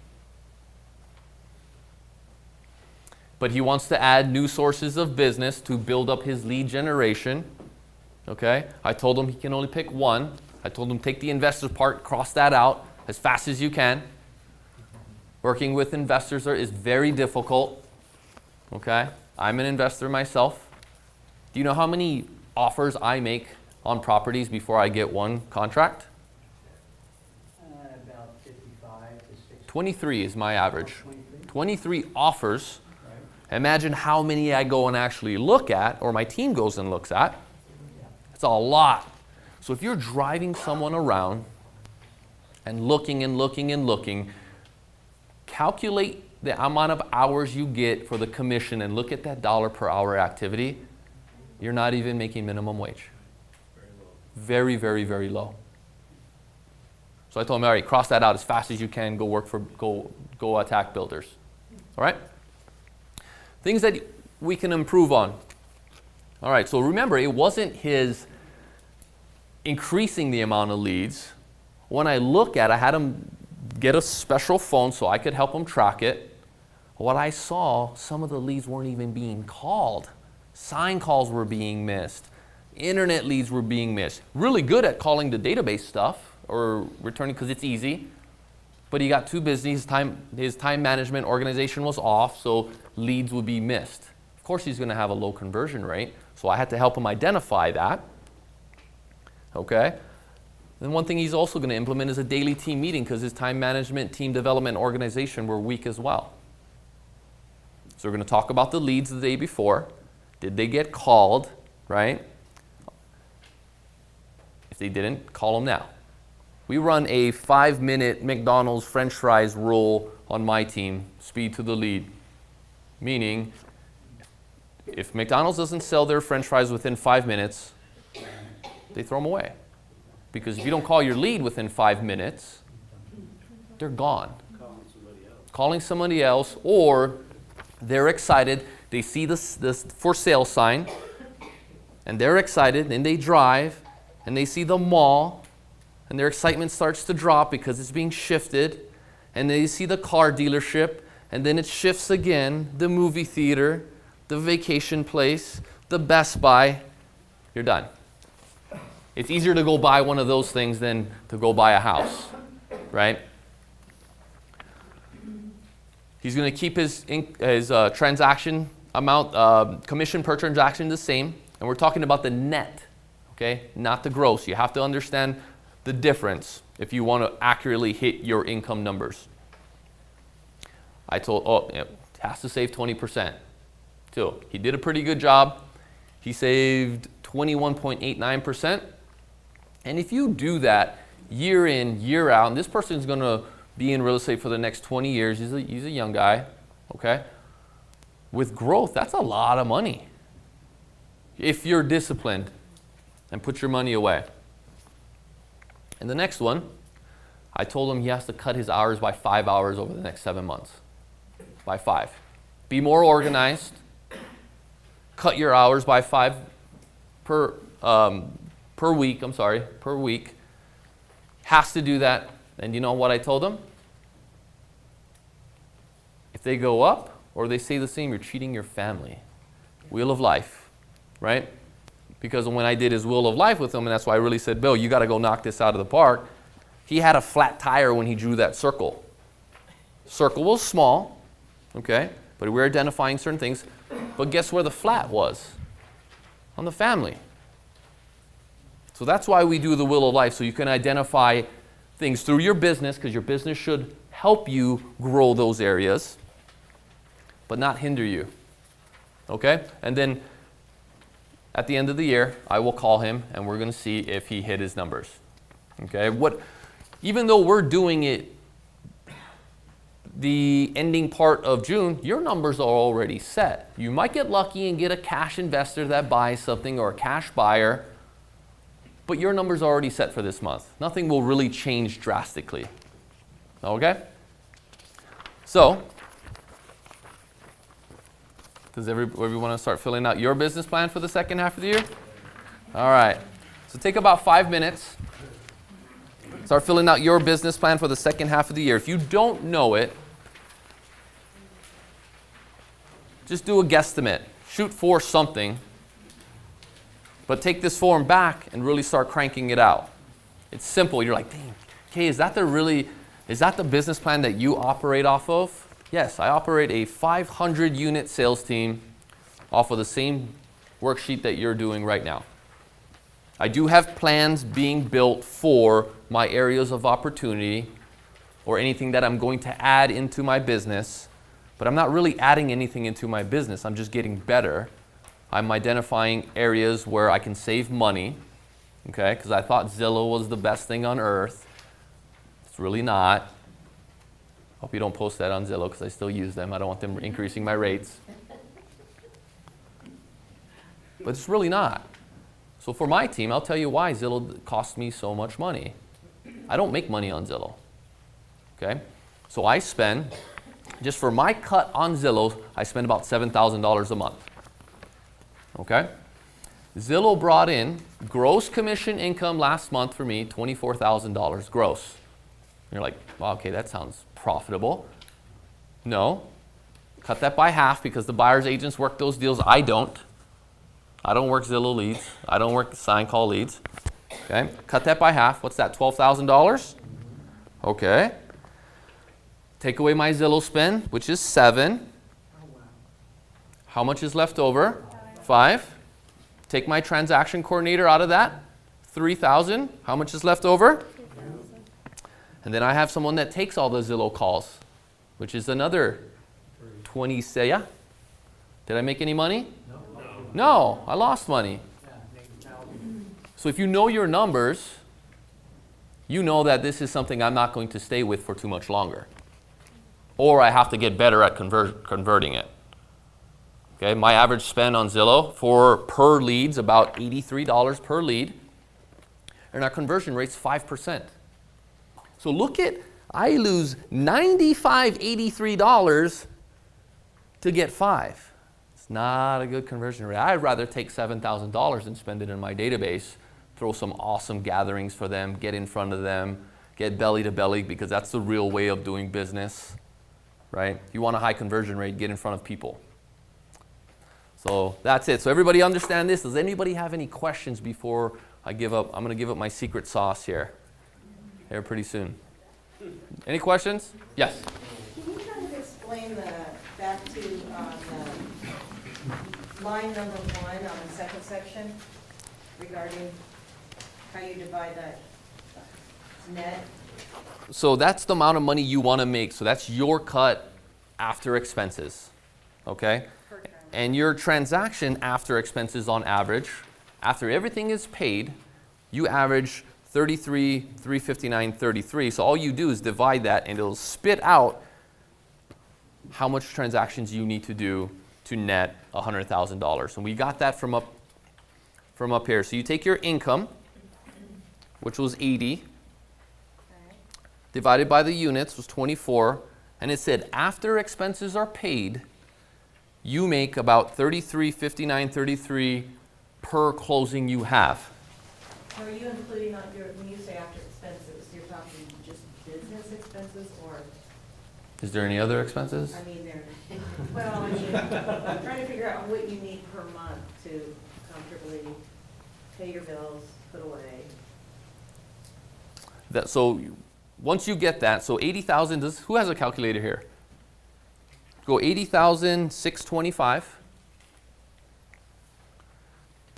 But he wants to add new sources of business to build up his lead generation. Okay? I told him he can only pick 1. I told him take the investor part, cross that out as fast as you can. Working with investors is very difficult. Okay? I'm an investor myself. Do you know how many offers I make on properties before I get 1 contract? About 55 to 60. 23 is my average. 23? 23 offers. Right. Imagine how many I go and actually look at, or my team goes and looks at. Yeah. It's a lot. So if you're driving someone around and looking and looking and looking, calculate the amount of hours you get for the commission and look at that dollar per hour activity. You're not even making minimum wage. Very, very, very low. So I told him, all right, cross that out as fast as you can. Go attack builders. All right? Things that we can improve on. All right, so remember, it wasn't his increasing the amount of leads. When I look at it, I had him get a special phone so I could help him track it. What I saw, some of the leads weren't even being called. Sign calls were being missed. Internet leads were being missed. Really good at calling the database stuff or returning because it's easy. But he got too busy. His time management organization was off, so leads would be missed. Of course, he's going to have a low conversion rate, so I had to help him identify that. Okay? Then one thing he's also going to implement is a daily team meeting because his time management, team development, organization were weak as well. So we're going to talk about the leads the day before. Did they get called, right? If they didn't, call them now. We run a 5-minute McDonald's French fries roll on my team, speed to the lead. Meaning, if McDonald's doesn't sell their French fries within 5 minutes, they throw them away. Because if you don't call your lead within 5 minutes, they're gone. Calling somebody else, or they're excited, they see this for sale sign, and they're excited, and they drive, and they see the mall, and their excitement starts to drop because it's being shifted, and they see the car dealership, and then it shifts again, the movie theater, the vacation place, the Best Buy, you're done. It's easier to go buy one of those things than to go buy a house, right? He's going to keep his transaction amount, commission per transaction the same, and we're talking about the net, okay, not the gross. You have to understand the difference if you want to accurately hit your income numbers. I told, has to save 20%. So he did a pretty good job. He saved 21.89%. And if you do that year in, year out, and this person's going to be in real estate for the next 20 years, he's a young guy, okay? With growth, that's a lot of money if you're disciplined and put your money away. And the next one, I told him he has to cut his hours by 5 hours over the next 7 months. By 5. Be more organized. Cut your hours by 5 per week. Per week. Has to do that. And you know what I told him? If they go up or they stay the same, you're cheating your family. Wheel of life, right? Because when I did his wheel of life with him, and that's why I really said, Bill, you got to go knock this out of the park. He had a flat tire when he drew that circle. Circle was small, okay? But we were identifying certain things. But guess where the flat was? On the family. So that's why we do the wheel of life, so you can identify things through your business, because your business should help you grow those areas, but not hinder you. Okay? And then at the end of the year, I will call him, and we're going to see if he hit his numbers. Okay? Even though we're doing it the ending part of June, your numbers are already set. You might get lucky and get a cash investor that buys something or a cash buyer, but your numbers are already set for this month. Nothing will really change drastically. Okay? So, does everybody want to start filling out your business plan for the second half of the year? All right. So take about 5 minutes. Start filling out your business plan for the second half of the year. If you don't know it, just do a guesstimate. Shoot for something. But take this form back and really start cranking it out. It's simple. You're like, dang, okay, is that the business plan that you operate off of? Yes, I operate a 500 unit sales team off of the same worksheet that you're doing right now. I do have plans being built for my areas of opportunity or anything that I'm going to add into my business, but I'm not really adding anything into my business. I'm just getting better. I'm identifying areas where I can save money, okay, because I thought Zillow was the best thing on earth. It's really not. Hope you don't post that on Zillow because I still use them. I don't want them increasing my rates. But it's really not. So for my team, I'll tell you why Zillow costs me so much money. I don't make money on Zillow, okay? So I spend, just for my cut on Zillow, I spend about $7,000 a month, okay? Zillow brought in gross commission income last month for me, $24,000 gross. And you're like, well, okay, that sounds profitable. No, cut that by half because the buyer's agents work those deals. I don't. I don't work Zillow leads. I don't work sign call leads. Okay, cut that by half. What's that, $12,000? Okay. Take away my Zillow spend, which is 7. How much is left over? 5. Take my transaction coordinator out of that, 3,000. How much is left over? 2,000. And then I have someone that takes all the Zillow calls, which is another 20. Say, yeah. Did I make any money? No, I lost money. So if you know your numbers, you know that this is something I'm not going to stay with for too much longer. Or I have to get better at converting it. Okay, my average spend on Zillow for per lead's about $83 per lead, and our conversion rate's 5%. So look at, I lose $83 to get 5. It's not a good conversion rate. I'd rather take $7,000 and spend it in my database, throw some awesome gatherings for them, get in front of them, get belly to belly, because that's the real way of doing business, right? If you want a high conversion rate, get in front of people. So that's it. So everybody understand this? Does anybody have any questions before I give up? I'm going to give up my secret sauce here pretty soon. Any questions? Yes? Can you kind of explain back to the line number 1 on the second section regarding how you divide that net? So that's the amount of money you want to make. So that's your cut after expenses, okay? And your transaction after expenses on average, after everything is paid, you average 359.33. So all you do is divide that and it'll spit out how much transactions you need to do to net $100,000. And we got that from up here. So you take your income, which was 80, divided by the units was 24, and it said after expenses are paid, you make about 33.59.33 per closing you have. So are you including on when you say after expenses, you're talking just business expenses, or? Is there any other expenses? I mean, well, I mean, I'm trying to figure out what you need per month to comfortably pay your bills, put away. So once you get that, so 80,000, who has a calculator here? Go 80,625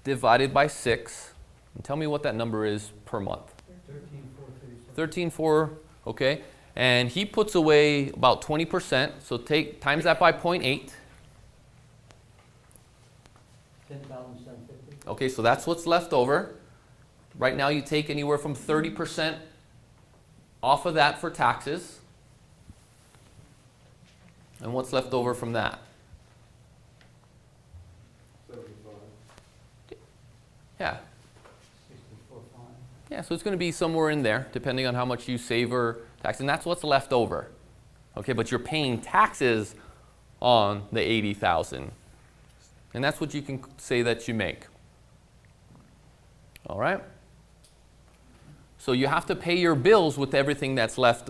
divided by 6, and tell me what that number is per month. 13,437. 13,4, okay. And he puts away about 20%, so times that by 0.8. 10,750. Okay, so that's what's left over. Right now you take anywhere from 30% off of that for taxes. And what's left over from that? 75. Yeah. 64.5. Yeah, so it's going to be somewhere in there, depending on how much you save or tax, and that's what's left over. Okay, but you're paying taxes on the 80,000, and that's what you can say that you make. All right. So you have to pay your bills with everything that's left,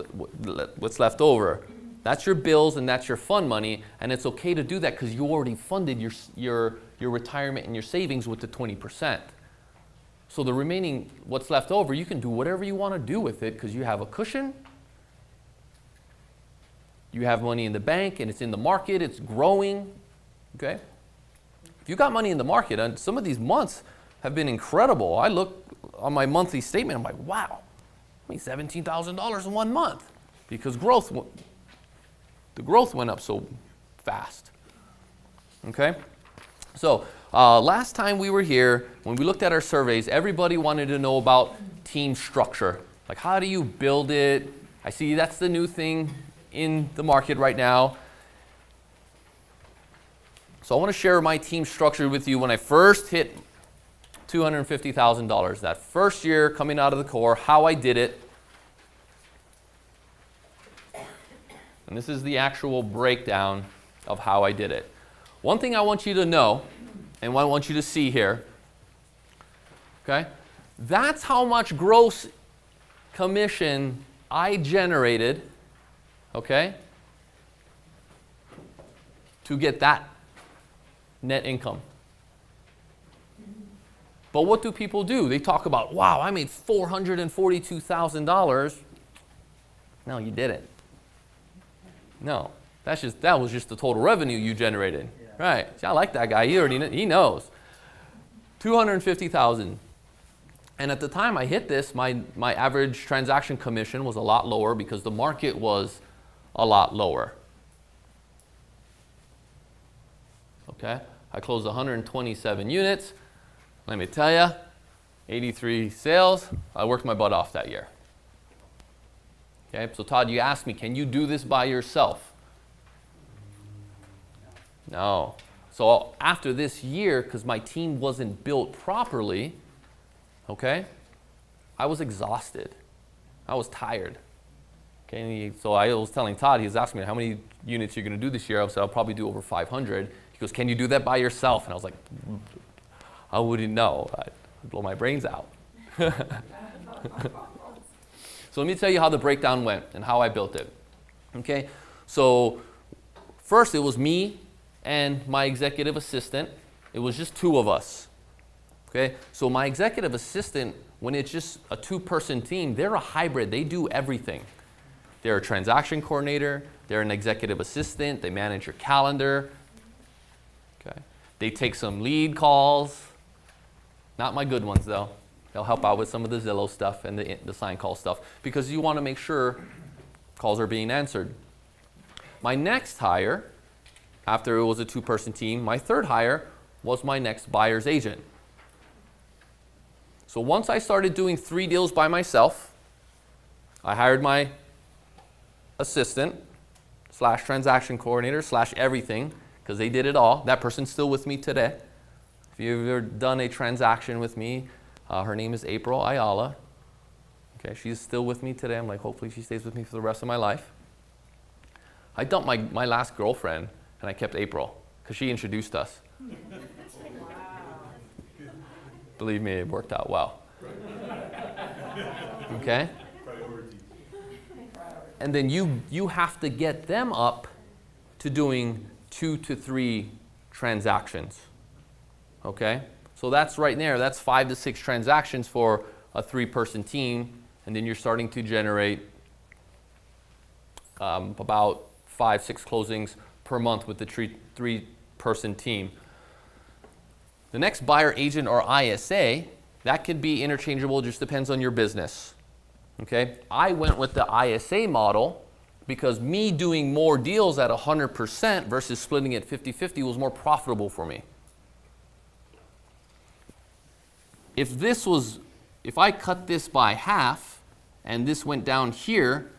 what's left over. That's your bills and that's your fund money, and it's okay to do that because you already funded your retirement and your savings with the 20%. So the remaining, what's left over, you can do whatever you want to do with it because you have a cushion, you have money in the bank, and it's in the market, it's growing, okay? If you got money in the market, and some of these months have been incredible. I look on my monthly statement, I'm like, wow, I made $17,000 in 1 month because the growth went up so fast, okay? So last time we were here, when we looked at our surveys, everybody wanted to know about team structure. Like, how do you build it? I see that's the new thing in the market right now. So I want to share my team structure with you when I first hit $250,000. That first year coming out of the core, how I did it. And this is the actual breakdown of how I did it. One thing I want you to know, and what I want you to see here, okay? That's how much gross commission I generated, okay, to get that net income. But what do people do? They talk about, wow, I made $442,000. No, you didn't. No, that was just the total revenue you generated. Yeah. Right. See, I like that guy. He knows. $250,000. And at the time I hit this, my average transaction commission was a lot lower because the market was a lot lower. Okay? I closed 127 units. Let me tell you, 83 sales. I worked my butt off that year. Okay, so Todd, you asked me, can you do this by yourself? No. So after this year, because my team wasn't built properly, okay, I was exhausted. I was tired. Okay, so I was telling Todd, he was asking me, how many units you're going to do this year? I said, I'll probably do over 500. He goes, can you do that by yourself? And I was like, I wouldn't know. I'd blow my brains out. So let me tell you how the breakdown went and how I built it. Okay, so first it was me and my executive assistant. It was just two of us. Okay, so my executive assistant, when it's just a two-person team, they're a hybrid. They do everything. They're a transaction coordinator. They're an executive assistant. They manage your calendar. Okay, they take some lead calls. Not my good ones, though. They'll help out with some of the Zillow stuff and the sign call stuff because you want to make sure calls are being answered. My next hire, after it was a two-person team, my third hire was my next buyer's agent. So once I started doing 3 deals by myself, I hired my assistant / transaction coordinator / everything because they did it all. That person's still with me today. If you've ever done a transaction with me, her name is April Ayala. Okay, she's still with me today. I'm like, hopefully she stays with me for the rest of my life. I dumped my last girlfriend, and I kept April, because she introduced us. Believe me, it worked out well. Okay? And then you have to get them up to doing 2 to 3 transactions. Okay? So that's right there. That's 5 to 6 transactions for a 3-person team, and then you're starting to generate about 5-6 closings per month with the 3-person team. The next buyer agent or ISA, that could be interchangeable, just depends on your business. Okay? I went with the ISA model because me doing more deals at 100% versus splitting it 50-50 was more profitable for me. If I cut this by half and this went down here,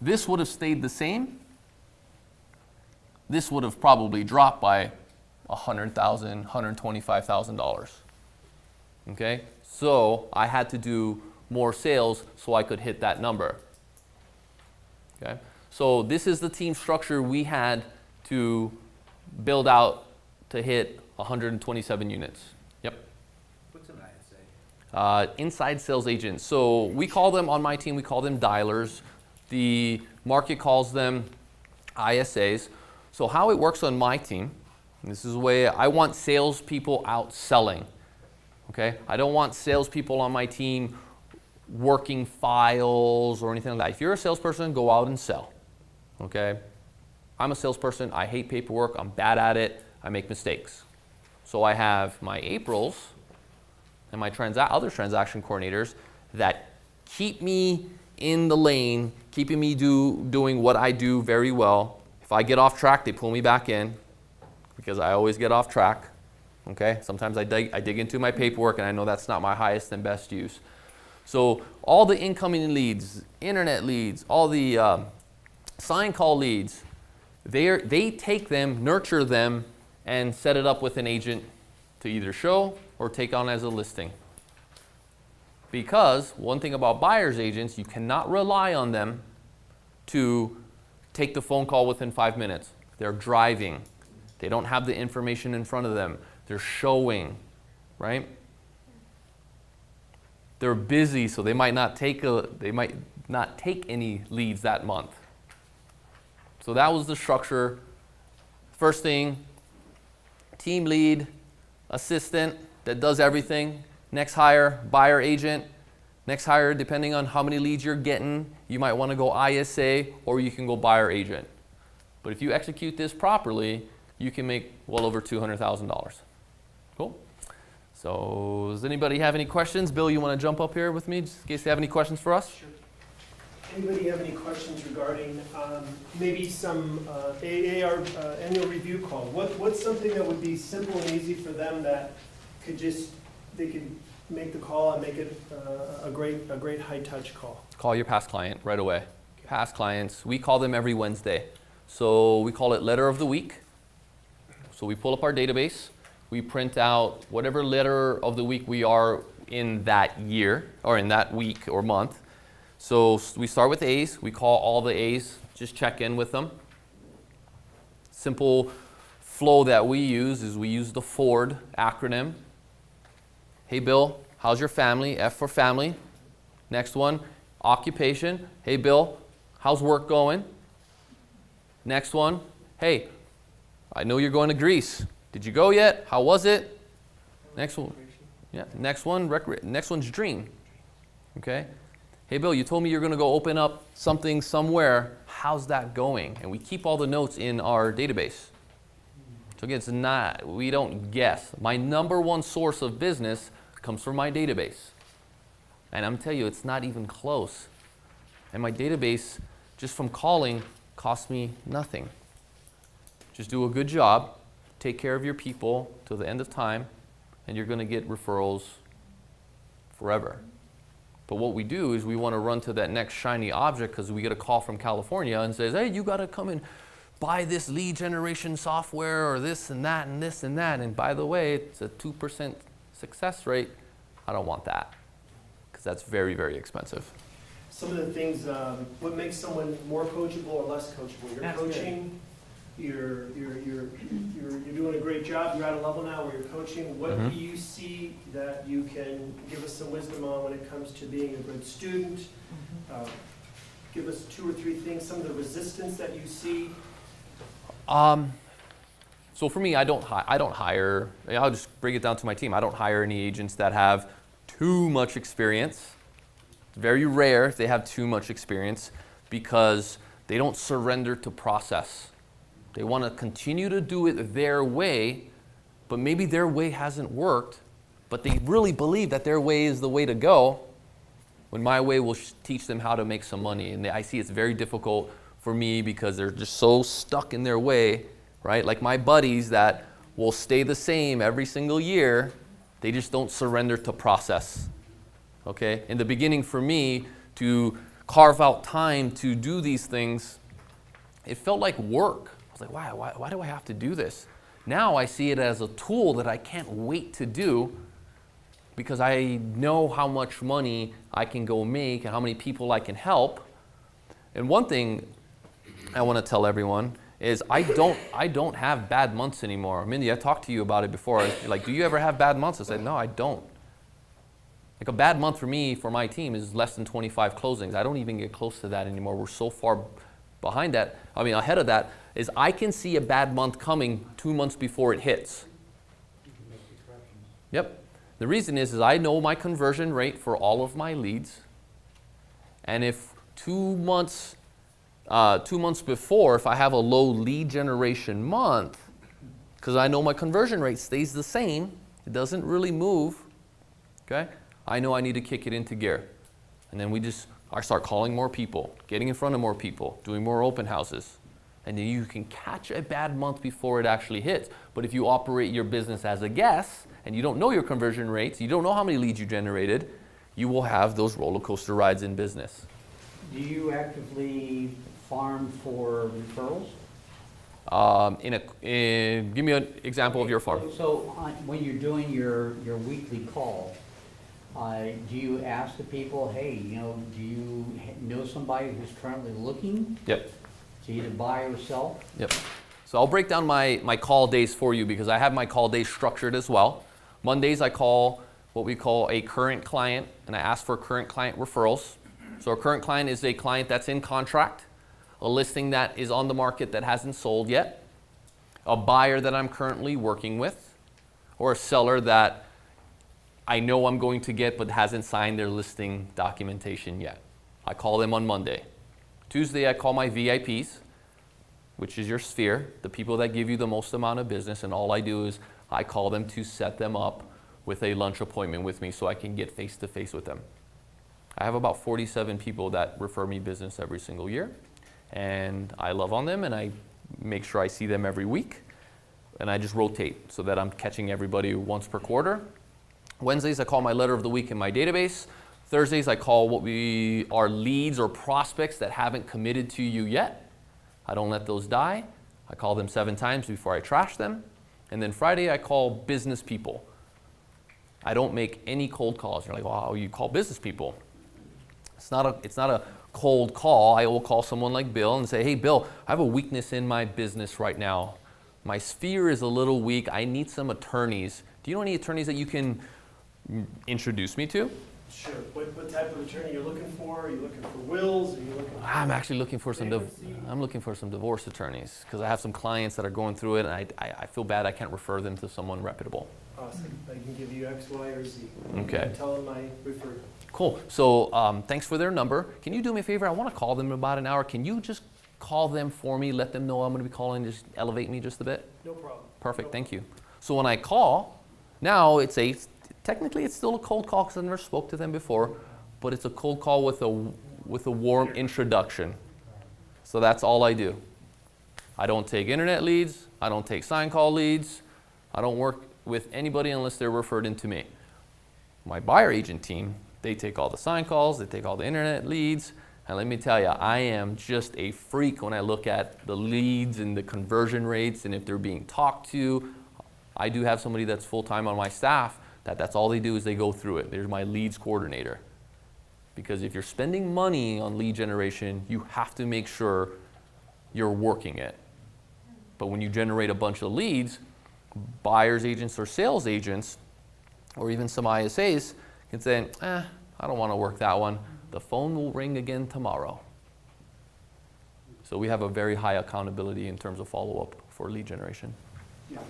this would have stayed the same. This would have probably dropped by $100,000, $125,000. Okay? So I had to do more sales so I could hit that number. Okay? So this is the team structure we had to build out to hit 127 units. Yep. What's an ISA? Inside sales agents. So we call them, on my team, we call them dialers. The market calls them ISAs. So how it works on my team, this is the way I want salespeople out selling. Okay? I don't want salespeople on my team working files or anything like that. If you're a salesperson, go out and sell. Okay? I'm a salesperson. I hate paperwork. I'm bad at it. I make mistakes. So I have my Aprils and my other transaction coordinators that keep me in the lane, keeping me doing what I do very well. If I get off track, they pull me back in because I always get off track. Okay? Sometimes I dig into my paperwork and I know that's not my highest and best use. So all the incoming leads, internet leads, all the sign call leads, they take them, nurture them, and set it up with an agent to either show or take on as a listing. Because one thing about buyer's agents, you cannot rely on them to take the phone call within 5 minutes. They're driving. They don't have the information in front of them. They're showing, right? They're busy, so they might not take any leads that month. So that was the structure. First thing, team lead, assistant that does everything. Next hire, buyer agent. Next hire, depending on how many leads you're getting, you might want to go ISA or you can go buyer agent. But if you execute this properly, you can make well over $200,000. Cool? So does anybody have any questions? Bill, you want to jump up here with me just in case they have any questions for us? Sure. Anybody have any questions regarding maybe some AAR annual review call? What's something that would be simple and easy for them that they could make the call and make it a great high-touch call? Call your past client right away. Past clients, we call them every Wednesday. So we call it letter of the week. So we pull up our database, we print out whatever letter of the week we are in that year, or in that week or month. So we start with A's, we call all the A's, just check in with them. Simple flow that we use is we use the FORD acronym. Hey Bill, how's your family? F for family. Next one, occupation. Hey Bill, how's work going? Next one, hey, I know you're going to Greece. Did you go yet? How was it? Next one, yeah. Next one, next one's dream. Okay. Hey Bill, you told me you're going to go open up something somewhere. How's that going? And we keep all the notes in our database. So again, it's not, we don't guess. My number one source of business comes from my database. And I'm telling you, it's not even close. And my database, just from calling, costs me nothing. Just do a good job, take care of your people till the end of time, and you're going to get referrals forever. But what we do is we want to run to that next shiny object because we get a call from California and says, hey, you got to come and buy this lead generation software or this and that and this and that. And by the way, it's a 2% success rate. I don't want that because that's very, very expensive. Some of the things, what makes someone more coachable or less coachable? You're That's coaching, you're doing a great job, you're at a level now where you're coaching. What do you see that you can give us some wisdom on when it comes to being a good student? Give us 2 or 3 things, some of the resistance that you see. So for me, I don't hire, I'll just bring it down to my team. I don't hire any agents that have too much experience. It's very rare if they have too much experience because they don't surrender to process. They want to continue to do it their way, but maybe their way hasn't worked, but they really believe that their way is the way to go, when my way will teach them how to make some money. And I see it's very difficult for me because they're just so stuck in their way, right? Like my buddies that will stay the same every single year, they just don't surrender to process, okay? In the beginning for me, to carve out time to do these things, it felt like work. I was like, why do I have to do this? Now I see it as a tool that I can't wait to do because I know how much money I can go make and how many people I can help. And one thing I want to tell everyone is I don't have bad months anymore. Mindy, I talked to you about it before. Like, do you ever have bad months? I said, no, I don't. Like a bad month for me, for my team, is less than 25 closings. I don't even get close to that anymore. We're so far behind that, ahead of that, is I can see a bad month coming 2 months before it hits. Yep. The reason is I know my conversion rate for all of my leads. And if 2 months before, if I have a low lead generation month, because I know my conversion rate stays the same, it doesn't really move, okay? I know I need to kick it into gear. And then I start calling more people, getting in front of more people, doing more open houses. And then you can catch a bad month before it actually hits. But if you operate your business as a guess, and you don't know your conversion rates, you don't know how many leads you generated, you will have those roller coaster rides in business. Do you actively farm for referrals? Give me an example of your farm. So when you're doing your weekly call, do you ask the people, hey, do you know somebody who's currently looking Yep. to either buy or sell? Yep. So I'll break down my call days for you because I have my call days structured as well. Mondays I call what we call a current client, and I ask for current client referrals. So a current client is a client that's in contract, a listing that is on the market that hasn't sold yet, a buyer that I'm currently working with, or a seller that I know I'm going to get but hasn't signed their listing documentation yet. I call them on Monday. Tuesday I call my VIPs, which is your sphere, the people that give you the most amount of business, and all I do is I call them to set them up with a lunch appointment with me so I can get face-to-face with them. I have about 47 people that refer me business every single year, and I love on them, and I make sure I see them every week, and I just rotate so that I'm catching everybody once per quarter Wednesdays, I call my letter of the week in my database. Thursdays, I call what we are leads or prospects that haven't committed to you yet. I don't let those die. I call them 7 times before I trash them. And then Friday, I call business people. I don't make any cold calls. You're like, wow, you call business people. It's not a cold call. I will call someone like Bill and say, hey, Bill, I have a weakness in my business right now. My sphere is a little weak. I need some attorneys. Do you know any attorneys that you can introduce me to? Sure. What type of attorney you're looking for? Are you looking for wills? Are you looking for I'm actually looking for some bankruptcy? I'm looking for some divorce attorneys because I have some clients that are going through it, and I feel bad I can't refer them to someone reputable. Awesome. I can give you X, Y, or Z. Okay. Tell them I referred. Cool. So thanks for their number. Can you do me a favor? I want to call them in about an hour. Can you just call them for me? Let them know I'm going to be calling. Just elevate me just a bit. No problem. Perfect. Thank you. So when I call, now technically it's still a cold call because I never spoke to them before, but it's a cold call with a warm introduction. So that's all I do. I don't take internet leads. I don't take sign call leads. I don't work with anybody unless they're referred into me. My buyer agent team, they take all the sign calls, they take all the internet leads, and let me tell you, I am just a freak when I look at the leads and the conversion rates and if they're being talked to. I do have somebody that's full-time on my staff that's all they do is they go through it. There's my leads coordinator. Because if you're spending money on lead generation, you have to make sure you're working it. But when you generate a bunch of leads, buyers agents or sales agents, or even some ISAs can say, I don't want to work that one. The phone will ring again tomorrow. So we have a very high accountability in terms of follow-up for lead generation. Yeah.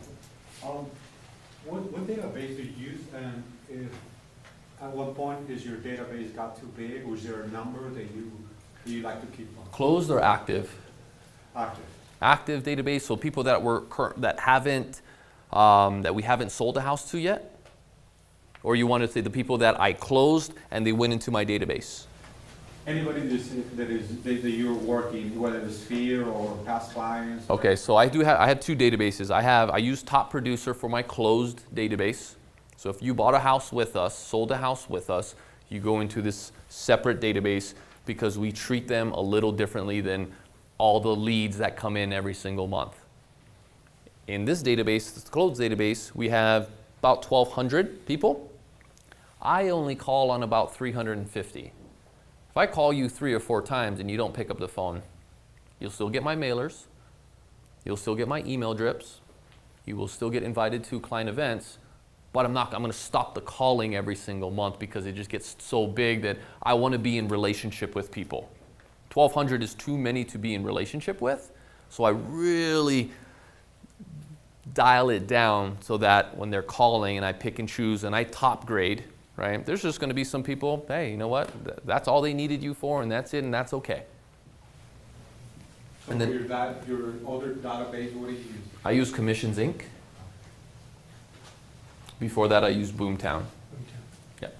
What database do you use, and if at what point is your database got too big, or is there a number that you like to keep on? Closed or active? Active. Active database, so people that we haven't sold a house to yet? Or you want to say the people that I closed and they went into my database? Anybody that you're working, whether it's Sphere or past clients? Okay, so I have 2 databases. I use Top Producer for my closed database. So if you bought a house with us, sold a house with us, you go into this separate database because we treat them a little differently than all the leads that come in every single month. In this database, this closed database, we have about 1,200 people. I only call on about 350. If I call you 3 or 4 times and you don't pick up the phone, you'll still get my mailers, you'll still get my email drips, you will still get invited to client events, but I'm going to stop the calling every single month because it just gets so big that I want to be in relationship with people. 1,200 is too many to be in relationship with, so I really dial it down so that when they're calling and I pick and choose and I top grade, right? There's just going to be some people, hey, you know what? That's all they needed you for, and that's it, and that's okay. So and then, your older database, what do you use? I use Commissions Inc. Before that, I used Boomtown. Yeah.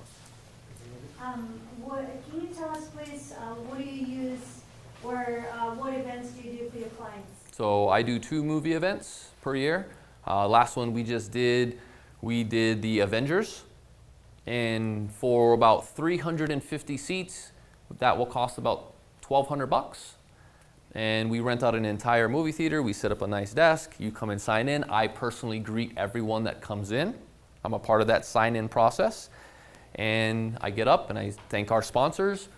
Can you tell us, please, what do you use, or what events do you do for your clients? So I do 2 movie events per year. Last one we just did, we did the Avengers. And for about 350 seats, that will cost about $1,200. And we rent out an entire movie theater. We set up a nice desk. You come and sign in. I personally greet everyone that comes in. I'm a part of that sign-in process. And I get up and I thank our sponsors.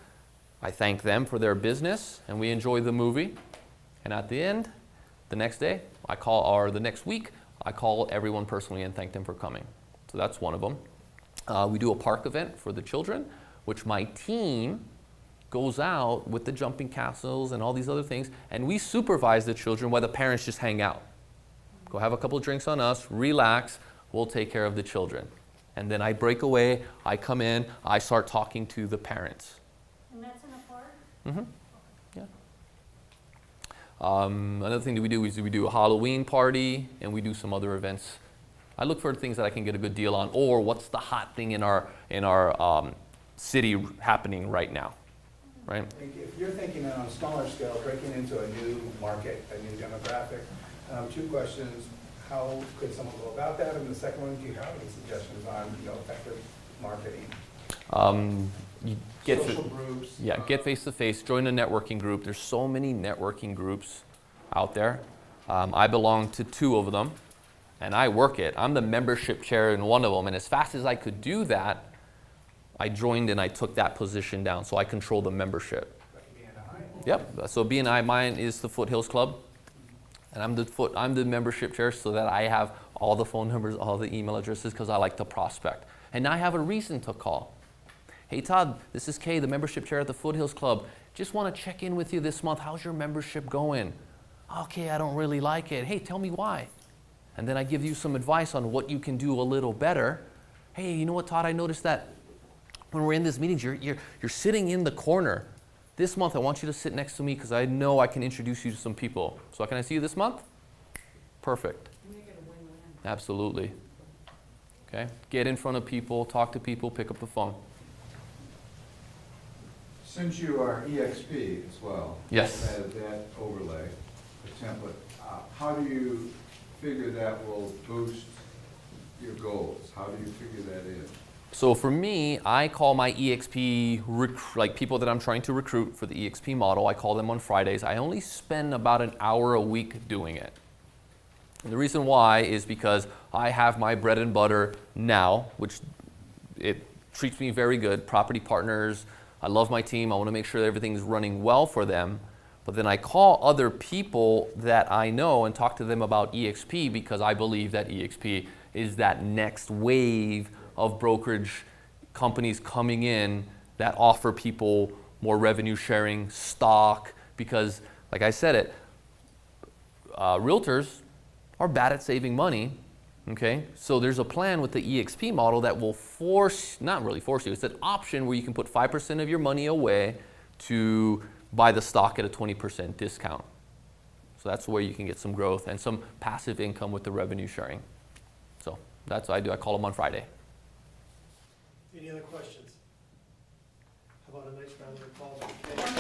I thank them for their business, and we enjoy the movie. And at the end, the next day, the next week, I call everyone personally and thank them for coming. So that's one of them. We do a park event for the children, which my team goes out with the jumping castles and all these other things, and we supervise the children while the parents just hang out. Go have a couple of drinks on us, relax, we'll take care of the children. And then I break away, I come in, I start talking to the parents. And that's in a park? Mm-hmm. Yeah. Another thing that we do is we do a Halloween party, and we do some other events. I look for things that I can get a good deal on, or what's the hot thing in our city happening right now, right? If you're thinking on a smaller scale, breaking into a new market, a new demographic, 2 questions. how could someone go about that? And the second one, do you have any suggestions on, effective marketing? You get Social groups? Yeah, get face-to-face, join a networking group. There's so many networking groups out there. I belong to 2 of them, and I work it. I'm the membership chair in one of them, and as fast as I could do that, I joined and I took that position down, so I control the membership. Yep, so BNI, mine is the Foothills Club, and I'm the membership chair so that I have all the phone numbers, all the email addresses, because I like to prospect. And now I have a reason to call. Hey Todd, this is Kay, the membership chair at the Foothills Club. Just want to check in with you this month. How's your membership going? Okay, I don't really like it. Hey, tell me why. And then I give you some advice on what you can do a little better. Hey, you know what, Todd, I noticed that when we're in these meetings, you're sitting in the corner. This month, I want you to sit next to me because I know I can introduce you to some people. So can I see you this month? Perfect. Make it a win-win. Absolutely. Okay, get in front of people, talk to people, pick up the phone. Since you are EXP as well, Yes. that overlay, the template, how do you figure that will boost your goals? How do you figure that in? So for me, I call my EXP, like people that I'm trying to recruit for the EXP model, I call them on Fridays. I only spend about an hour a week doing it. And the reason why is because I have my bread and butter now, which it treats me very good, property partners. I love my team. I want to make sure that everything's running well for them. But then I call other people that I know and talk to them about EXP because I believe that EXP is that next wave of brokerage companies coming in that offer people more revenue sharing, stock, because like I said it, realtors are bad at saving money, okay? So there's a plan with the EXP model that will not really force you, it's an option where you can put 5% of your money away to buy the stock at a 20% discount. So that's where you can get some growth and some passive income with the revenue sharing. So that's what I do, I call them on Friday. Any other questions? How about a nice round of applause?